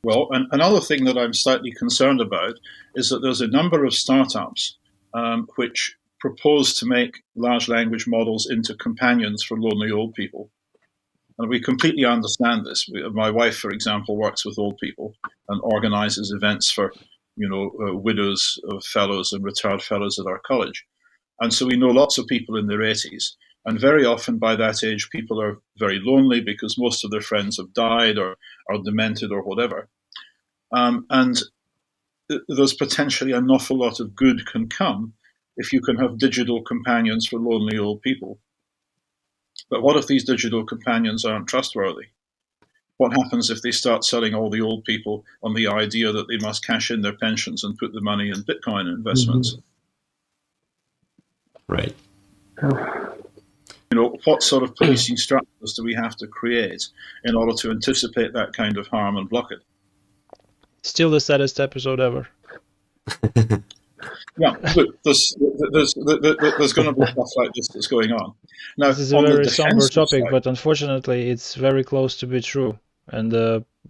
Well, and another thing that I'm slightly concerned about is that there's a number of startups which propose to make large language models into companions for lonely old people. And we completely understand this. My wife, for example, works with old people and organizes events for, widows of fellows and retired fellows at our college. And so we know lots of people in their 80s. And very often by that age, people are very lonely because most of their friends have died or are demented or whatever. And there's potentially an awful lot of good can come if you can have digital companions for lonely old people. But what if these digital companions aren't trustworthy? What happens if they start selling all the old people on the idea that they must cash in their pensions and put the money in Bitcoin investments? Right. What sort of policing structures do we have to create in order to anticipate that kind of harm and block it? Still the saddest episode ever. Yeah, look, there's going to be stuff like this that's going on. Now, this is a very somber topic, but unfortunately, it's very close to be true. And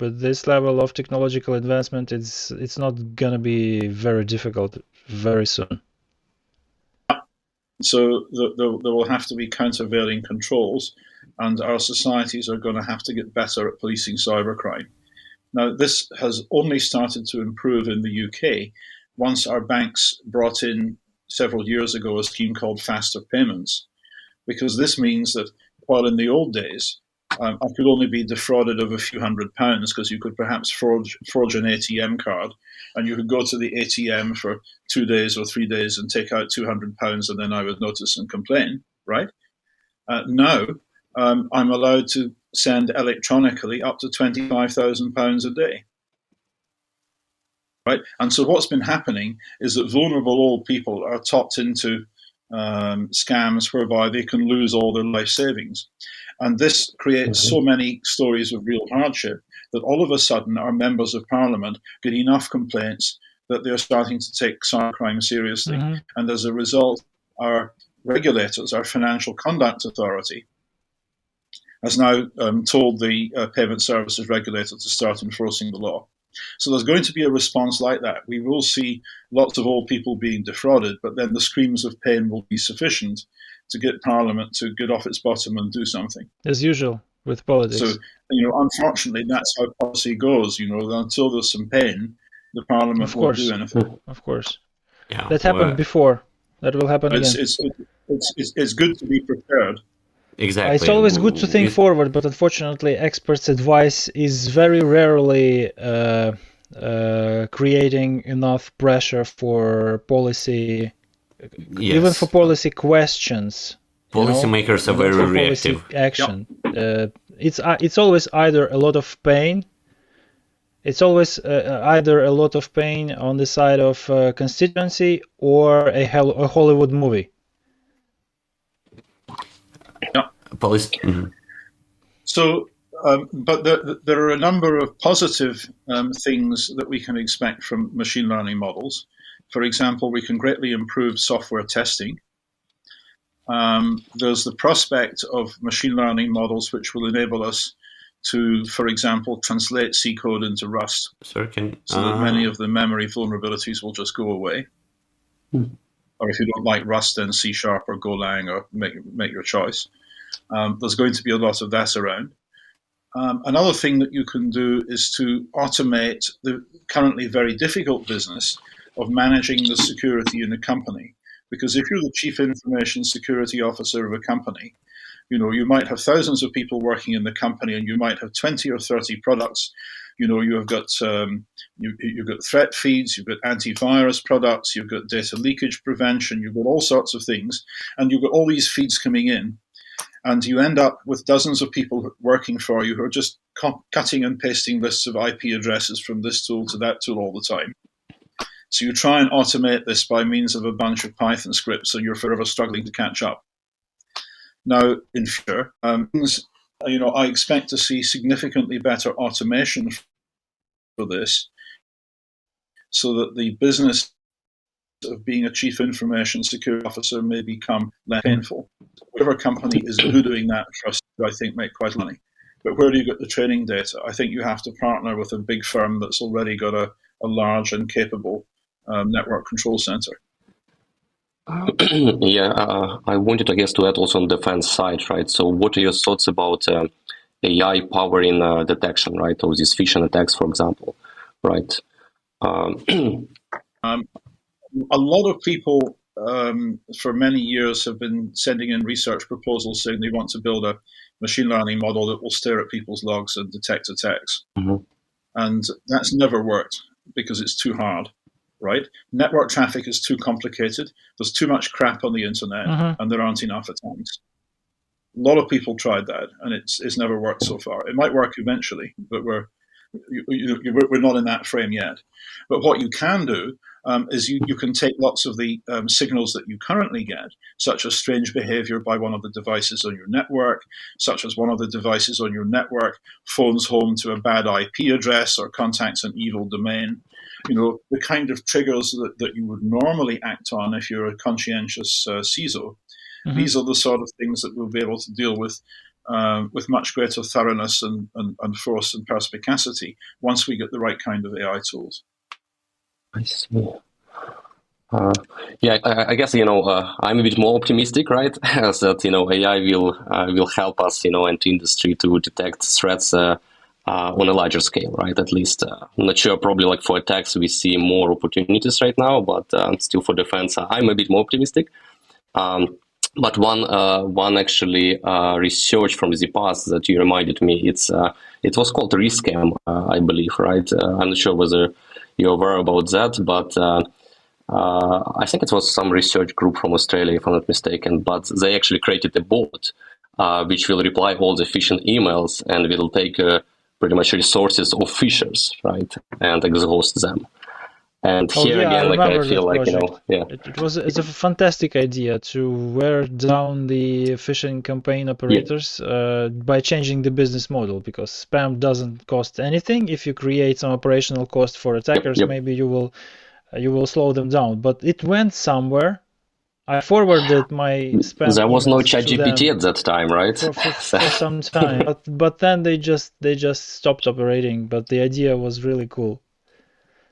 with this level of technological advancement, it's not going to be very difficult very soon. So there will have to be countervailing controls, and our societies are going to have to get better at policing cybercrime. Now, this has only started to improve in the UK once our banks brought in several years ago a scheme called faster payments, because this means that while in the old days I could only be defrauded of a few £100 because you could perhaps forge an ATM card, and you could go to the ATM for 2 days or 3 days and take out £200, and then I would notice and complain, right? Now I'm allowed to send electronically up to £25,000 a day. Right? And so what's been happening is that vulnerable old people are topped into scams whereby they can lose all their life savings. And this creates so many stories of real hardship that all of a sudden our members of parliament get enough complaints that they're starting to take cybercrime seriously. And as a result, our regulators, our Financial Conduct Authority, has now told the payment services regulator to start enforcing the law. So there's going to be a response like that. We will see lots of old people being defrauded, but then the screams of pain will be sufficient to get Parliament to get off its bottom and do something. As usual with politics. So, unfortunately, that's how policy goes. Until there's some pain, the Parliament won't do anything. Of course. Yeah, that happened before. That will happen again. It's good to be prepared. Exactly. It's always good to think forward, but unfortunately, experts' advice is very rarely creating enough pressure for policy, even for policy questions. Policymakers are very reactive. Action. Yep. It's always either a lot of pain. It's always either a lot of pain on the side of constituency or a Hollywood movie. Yeah. So, but there are a number of positive things that we can expect from machine learning models. For example, we can greatly improve software testing. There's the prospect of machine learning models which will enable us to, for example, translate C code into Rust, so that many of the memory vulnerabilities will just go away. Or if you don't like Rust, then C# or Golang, or make your choice. There's going to be a lot of that around. Another thing that you can do is to automate the currently very difficult business of managing the security in a company. Because if you're the chief information security officer of a company, you might have thousands of people working in the company, and you might have 20 or 30 products. You've got you've got threat feeds, you've got antivirus products, you've got data leakage prevention, you've got all sorts of things, and you've got all these feeds coming in, and you end up with dozens of people working for you who are just cutting and pasting lists of IP addresses from this tool to that tool all the time. So you try and automate this by means of a bunch of Python scripts, and you're forever struggling to catch up. Now, in future, I expect to see significantly better automation for this, so that the business of being a chief information security officer may become less painful. Whatever company is doing that first, I think, make quite money. But where do you get the training data? I think you have to partner with a big firm that's already got a large and capable network control center. I wanted, to add also on the defense side, right? So what are your thoughts about AI powering detection, right, of these phishing attacks, for example, right? A lot of people for many years have been sending in research proposals saying they want to build a machine learning model that will stare at people's logs and detect attacks. And that's never worked because it's too hard. Right? Network traffic is too complicated. There's too much crap on the internet, and there aren't enough attacks. A lot of people tried that, and it's never worked so far. It might work eventually, but we're not in that frame yet. But what you can do is you can take lots of the signals that you currently get, such as strange behavior by one of the devices on your network, such as one of the devices on your network phones home to a bad IP address or contacts an evil domain. The kind of triggers that you would normally act on if you're a conscientious CISO. These are the sort of things that we'll be able to deal with much greater thoroughness and force and perspicacity once we get the right kind of AI tools. I see. I guess I'm a bit more optimistic, right? As that AI will help us, and the industry to detect threats on a larger scale, right? At least, I'm not sure. Probably for attacks, we see more opportunities right now, but still for defense, I'm a bit more optimistic. But one actually research from the past that you reminded me, it was called Rescam, I believe, right? I'm not sure whether you're aware about that, but I think it was some research group from Australia, if I'm not mistaken. But they actually created a bot which will reply all the phishing emails and will take pretty much resources of phishers, right, and exhaust them. And Oh here yeah, I again, like I remember feel that like, project. yeah. It's a fantastic idea to wear down the phishing campaign operators by changing the business model, because spam doesn't cost anything. If you create some operational cost for attackers, Yep. maybe you will slow them down. But it went somewhere. I forwarded my spam There was no emails to ChatGPT them at that time, right? for some time, but then they just stopped operating. But the idea was really cool.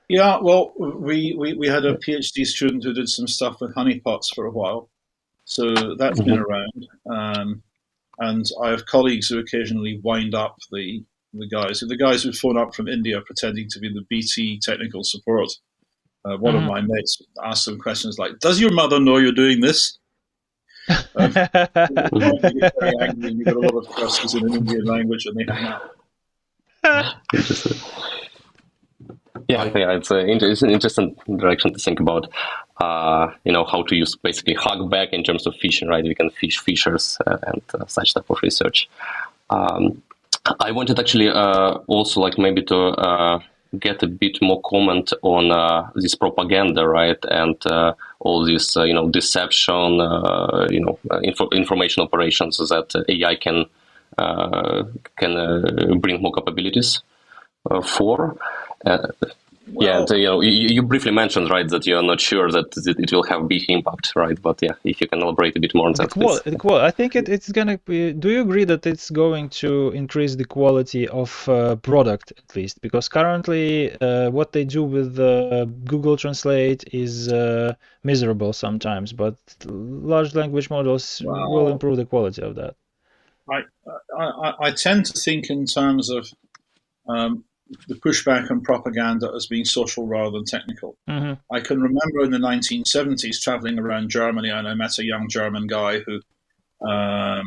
Yeah, well, we had a PhD student who did some stuff with honeypots for a while, so that's been around. And I have colleagues who occasionally wind up the guys who phone up from India pretending to be the BT technical support. One of my mates asked some questions like, "Does your mother know you're doing this?" You get very angry, and you get a lot of curses in an Indian language, and they hang up. Interesting. Yeah, it's an interesting direction to think about. How to use basically Hugback in terms of phishing, right? We can fish fishers and such type of research. I wanted actually also like maybe to get a bit more comment on this propaganda, right, and all this deception, information operations that AI can bring more capabilities for. Yeah, you briefly mentioned, right, that you're not sure that it will have big impact, right? But yeah, if you can elaborate a bit more on that, please. I think it's gonna be. Do you agree that it's going to increase the quality of product at least? Because currently, what they do with Google Translate is miserable sometimes, but large language models will improve the quality of that. I tend to think in terms of the pushback on propaganda as being social rather than technical. I can remember in the 1970s traveling around Germany, and I met a young German guy who I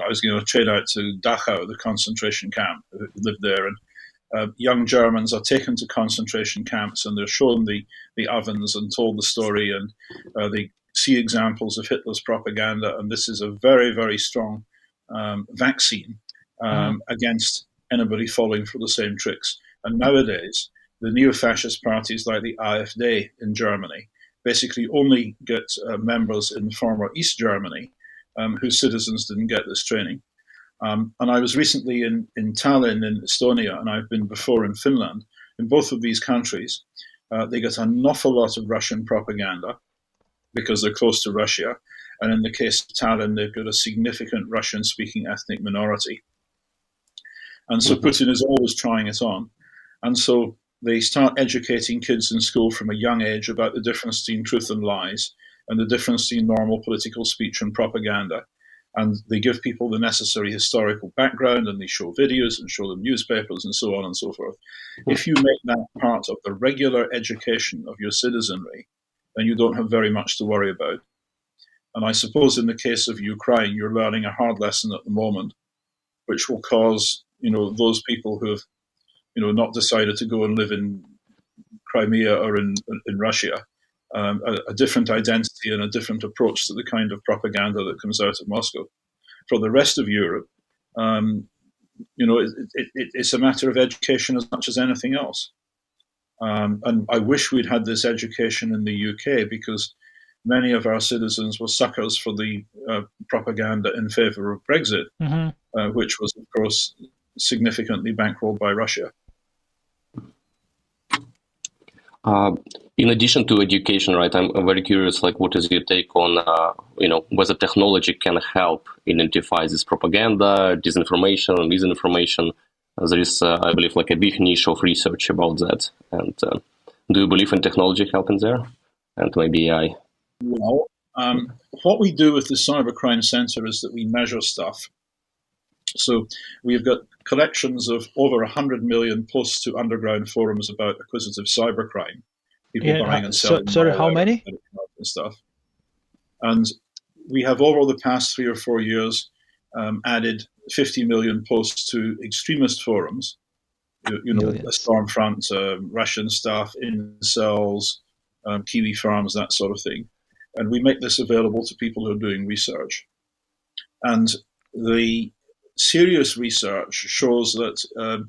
was going to trade out to Dachau, the concentration camp, who lived there. And young Germans are taken to concentration camps, and they're shown the ovens and told the story, and they see examples of Hitler's propaganda. And this is a very, very strong vaccine against anybody falling for the same tricks. And nowadays, the neo-fascist parties like the AfD in Germany basically only get members in former East Germany whose citizens didn't get this training. And I was recently in Tallinn in Estonia, and I've been before in Finland. In both of these countries, they get an awful lot of Russian propaganda because they're close to Russia. And in the case of Tallinn, they've got a significant Russian-speaking ethnic minority. And so Putin is always trying it on. And so they start educating kids in school from a young age about the difference between truth and lies, and the difference between normal political speech and propaganda. And they give people the necessary historical background, and they show videos and show them newspapers and so on and so forth. If you make that part of the regular education of your citizenry, then you don't have very much to worry about. And I suppose in the case of Ukraine, you're learning a hard lesson at the moment, which will cause those people who have not decided to go and live in Crimea or in Russia a different identity and a different approach to the kind of propaganda that comes out of Moscow. For the rest of Europe, it's a matter of education as much as anything else. And I wish we'd had this education in the UK, because many of our citizens were suckers for the propaganda in favor of Brexit, which was, of course, significantly bankrolled by Russia. In addition to education, right, I'm very curious, like, what is your take on, whether technology can help identify this propaganda, disinformation, and misinformation? There is, I believe, like a big niche of research about that. And do you believe in technology helping there? And maybe AI? Well, what we do with the Cybercrime Centre is that we measure stuff. So we've got collections of over 100 million plus to underground forums about acquisitive cybercrime, people buying and selling. Sorry, how many? And stuff. And we have over the past 3 or 4 years added 50 million posts to extremist forums, Stormfront, Russian stuff, incels, Kiwi farms, that sort of thing. And we make this available to people who are doing research. And the serious research shows that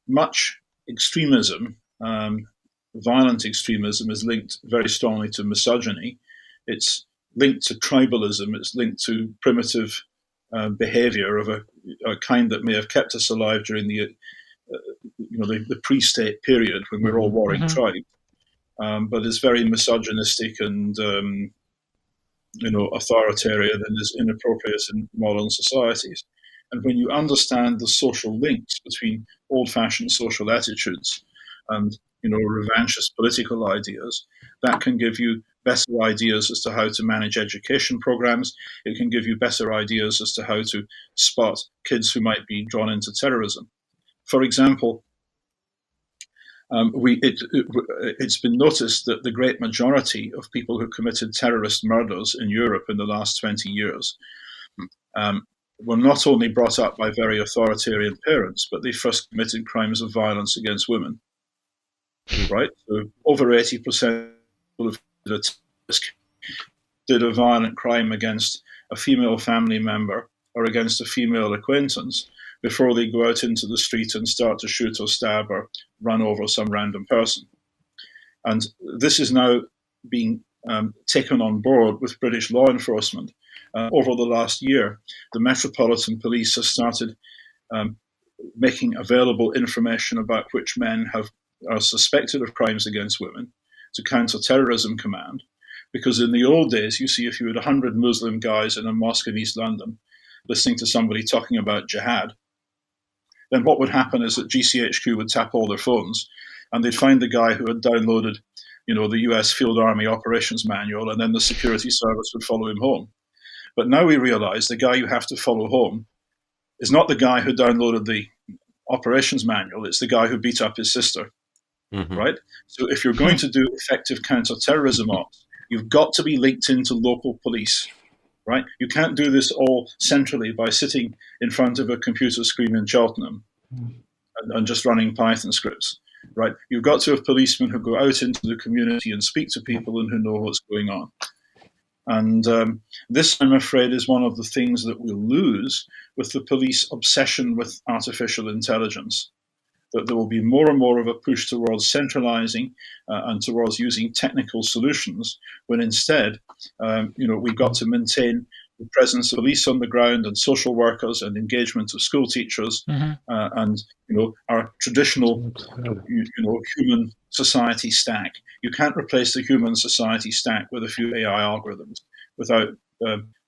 much extremism, violent extremism, is linked very strongly to misogyny. It's linked to tribalism. It's linked to primitive behavior of a kind that may have kept us alive during the pre-state period when we were all warring tribes, but is very misogynistic and authoritarian and is inappropriate in modern societies. And when you understand the social links between old-fashioned social attitudes and revanchist political ideas, that can give you better ideas as to how to manage education programs. It can give you better ideas as to how to spot kids who might be drawn into terrorism. For example, it's been noticed that the great majority of people who committed terrorist murders in Europe in the last 20 years were not only brought up by very authoritarian parents, but they first committed crimes of violence against women. Right? So over 80% of the did a violent crime against a female family member or against a female acquaintance before they go out into the street and start to shoot or stab or run over some random person. And this is now being taken on board with British law enforcement. Over the last year, the Metropolitan Police has started making available information about which men are suspected of crimes against women to Counter-Terrorism Command. Because in the old days, you see, if you had 100 Muslim guys in a mosque in East London listening to somebody talking about jihad, then what would happen is that GCHQ would tap all their phones and they'd find the guy who had downloaded, the US Field Army Operations Manual, and then the security service would follow him home. But now we realize the guy you have to follow home is not the guy who downloaded the operations manual, it's the guy who beat up his sister, right? So if you're going to do effective counter-terrorism ops, you've got to be linked into local police, right? You can't do this all centrally by sitting in front of a computer screen in Cheltenham and just running Python scripts, right? You've got to have policemen who go out into the community and speak to people and who know what's going on. And this, I'm afraid, is one of the things that we'll lose with the police obsession with artificial intelligence. That there will be more and more of a push towards centralizing and towards using technical solutions, when instead, we've got to maintain the presence of police on the ground and social workers and engagement of school teachers and our traditional human society stack. You can't replace the human society stack with a few AI algorithms without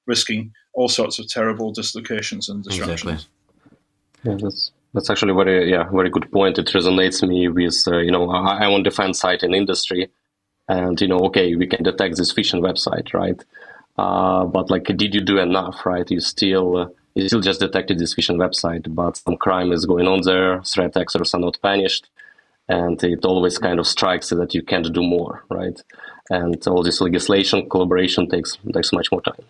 risking all sorts of terrible dislocations and disruptions. Exactly. Yeah, that's actually very good point. It resonates me with I'm on defense side in industry, and okay, we can detect this phishing website, right? But did you do enough, right? You still just detected this phishing website, but some crime is going on there. Threat actors are not punished, and it always kind of strikes that you can't do more, right? And all this legislation collaboration takes much more time.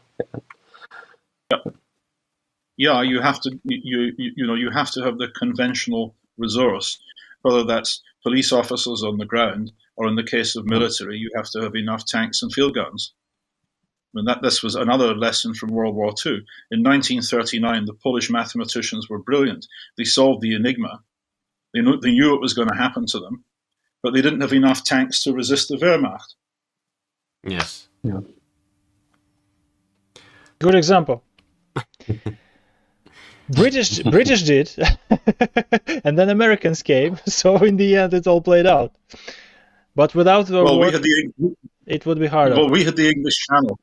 Yeah, you have to you have to have the conventional resource, whether that's police officers on the ground or in the case of military, you have to have enough tanks and field guns. I mean, this was another lesson from World War II. In 1939, the Polish mathematicians were brilliant. They solved the enigma. They knew it was going to happen to them, but they didn't have enough tanks to resist the Wehrmacht. Yes. Yeah. Good example. British did, and then Americans came. So in the end, it all played out. But without the war, it would be harder. Well, we had the English Channel.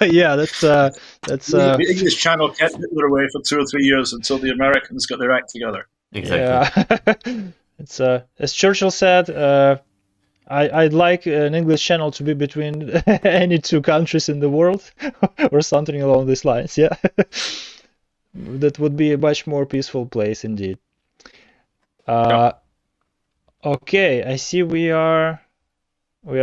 Yeah, that's the English Channel kept Hitler away for 2 or 3 years until the Americans got their act together. Exactly. Yeah. It's as Churchill said, I'd like an English Channel to be between any two countries in the world, or something along these lines. Yeah. That would be a much more peaceful place indeed. Okay, I see we are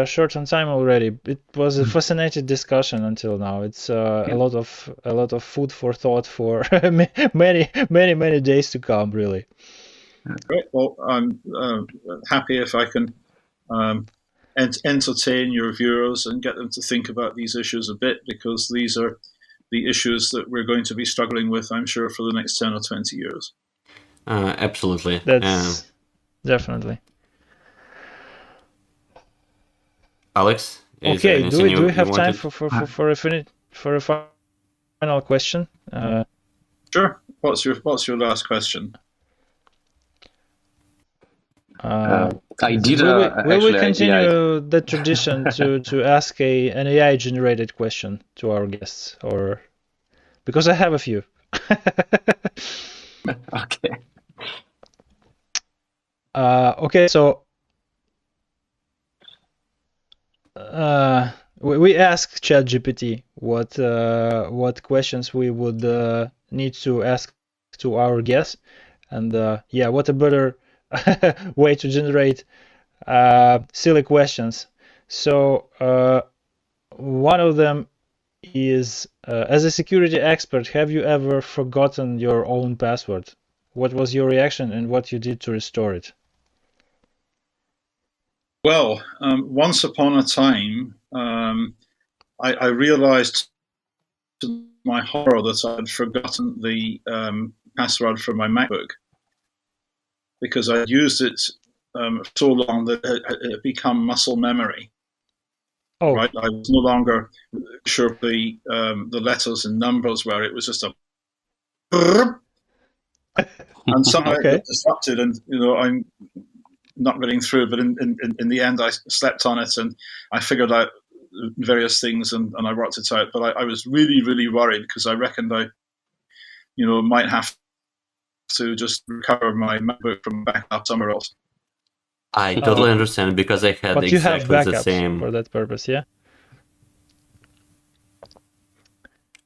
short on time already. It was a fascinating discussion until now. It's a lot of food for thought for many days to come, really. Great. Well, I'm happy if I can entertain your viewers and get them to think about these issues a bit, because these are the issues that we're going to be struggling with, I'm sure, for the next 10 or 20 years. Absolutely. That's definitely. Alex, is Okay, there do anything we have time wanted? for a final question? Sure. What's your last question? I did. Will we Actually, continue the tradition to ask an AI generated question to our guests, or because I have a few? Okay. Okay, so we asked ChatGPT what questions we would need to ask to our guests, and yeah, what a better way to generate silly questions. So one of them is, as a security expert, have you ever forgotten your own password? What was your reaction and what you did to restore it? Well, once upon a time, I realized to my horror that I had forgotten the password for my MacBook because I'd used it so long that it had become muscle memory. Oh, right? I was no longer sure the letters and numbers were. It was just a and somehow it got disrupted, and I'm not getting through. But in the end, I slept on it and I figured out various things and I worked it out. But I was really, really worried because I reckoned I, might have to just recover my MacBook from backup somewhere else. I totally understand because I had but you have exactly the backups same. for that purpose, yeah?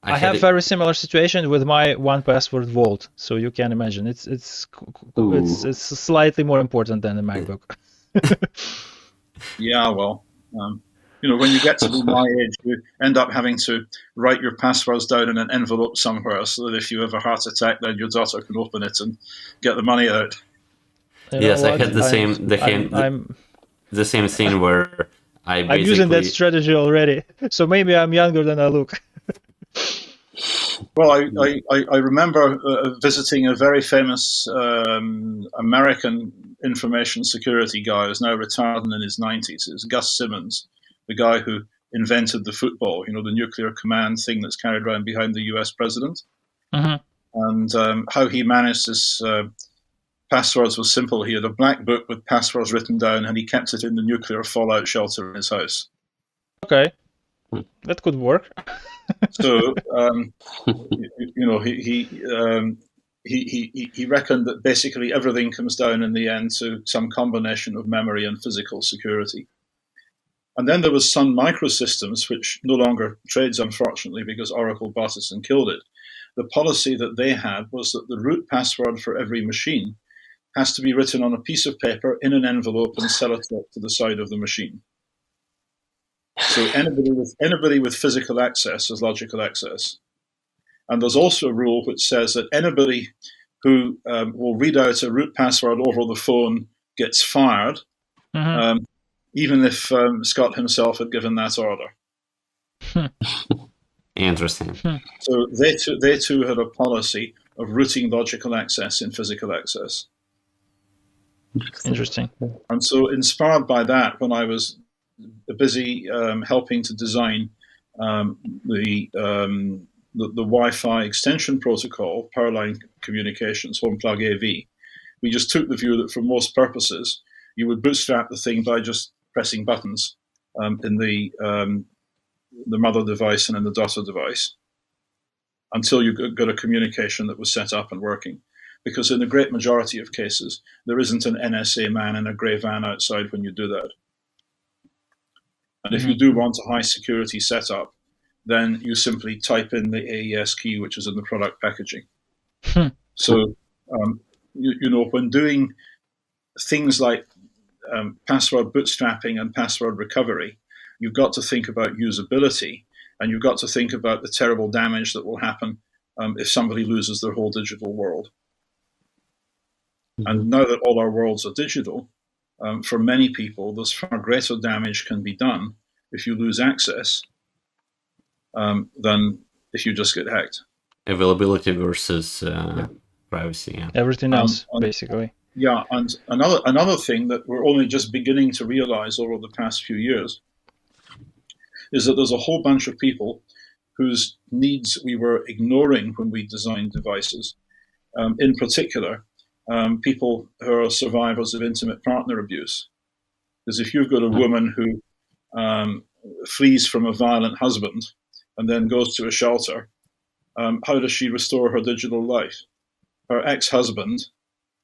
I have very similar situation with my 1Password Vault, so you can imagine it's slightly more important than the MacBook. Yeah, well, when you get to be my age, you end up having to write your passwords down in an envelope somewhere so that if you have a heart attack, then your daughter can open it and get the money out. Yes, I had the same thing where I'm using that strategy already, so maybe I'm younger than I look. Well, I remember visiting a very famous American information security guy who's now retired and in his 90s. It was Gus Simmons, the guy who invented the football, the nuclear command thing that's carried around behind the US president. Mm-hmm. And how he managed his passwords was simple. He had a black book with passwords written down and he kept it in the nuclear fallout shelter in his house. Okay, that could work. So, he reckoned that basically everything comes down in the end to some combination of memory and physical security. And then there was Sun Microsystems, which no longer trades, unfortunately, because Oracle bought it and killed it. The policy that they had was that the root password for every machine has to be written on a piece of paper in an envelope and sellotape to the side of the machine. So anybody with physical access is logical access. And there's also a rule which says that anybody who will read out a root password over the phone gets fired, Mm-hmm. even if Scott himself had given that order. Interesting. So they too had a policy of rooting logical access in physical access. Interesting. And so inspired by that, when I was busy helping to design the Wi-Fi extension protocol, Powerline Communications, Home Plug AV, we just took the view that for most purposes, you would bootstrap the thing by just pressing buttons in the mother device and in the daughter device until you got a communication that was set up and working. Because in the great majority of cases, there isn't an NSA man in a grey van outside when you do that. And if you do want a high security setup, then you simply type in the AES key, which is in the product packaging. So, when doing things like password bootstrapping and password recovery, you've got to think about usability, and you've got to think about the terrible damage that will happen if somebody loses their whole digital world. And now that all our worlds are digital, for many people, there's far greater damage can be done if you lose access than if you just get hacked. Availability versus privacy. Yeah. Everything else, basically. Yeah, and another thing that we're only just beginning to realize over the past few years is that there's a whole bunch of people whose needs we were ignoring when we designed devices. In particular, people who are survivors of intimate partner abuse. Because if you've got a woman who flees from a violent husband and then goes to a shelter, how does she restore her digital life? Her ex-husband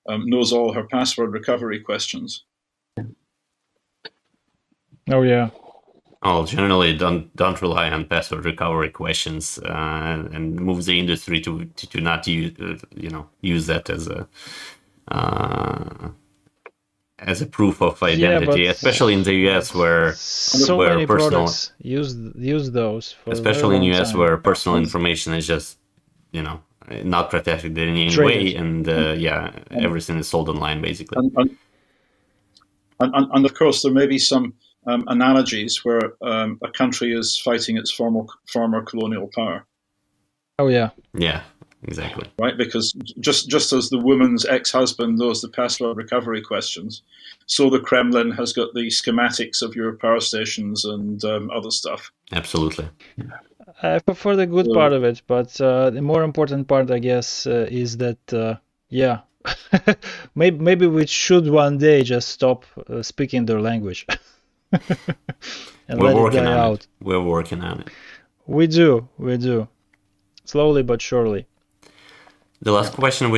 knows all her password recovery questions. Oh yeah. Oh, generally don't rely on password recovery questions, and move the industry to not use that as a proof of identity, especially in the US where many personal products use those for especially in US time. where personal information is just not protected in any way, and everything is sold online basically. And of course there may be some analogies where a country is fighting its former colonial power. Oh yeah. Yeah, exactly. Right, because just as the woman's ex-husband knows the password recovery questions, so the Kremlin has got the schematics of your power stations and other stuff. Absolutely. I prefer the good part of it, but the more important part, I guess, is that maybe we should one day just stop speaking their language and let it die out. We're working on it. We do. Slowly but surely. The very last question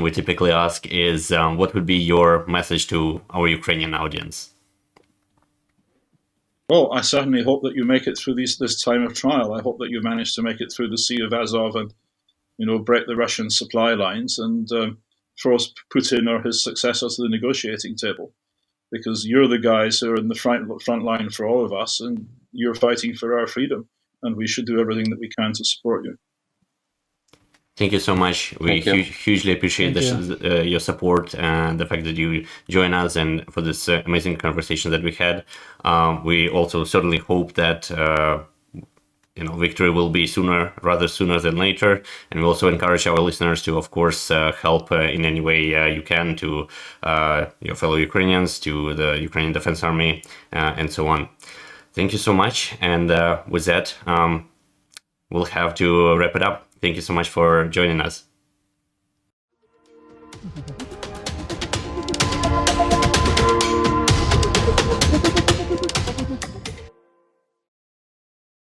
we typically ask is, what would be your message to our Ukrainian audience? Well, I certainly hope that you make it through this time of trial. I hope that you manage to make it through the Sea of Azov and, break the Russian supply lines and force Putin or his successor to the negotiating table. Because you're the guys who are in the front line for all of us, and you're fighting for our freedom, and we should do everything that we can to support you. Thank you so much. We hugely appreciate your support and the fact that you join us and for this amazing conversation that we had. We also certainly hope that victory will be rather sooner than later. And we also encourage our listeners to, of course, help in any way you can to your fellow Ukrainians, to the Ukrainian Defense Army, and so on. Thank you so much. And with that, we'll have to wrap it up. Thank you so much for joining us.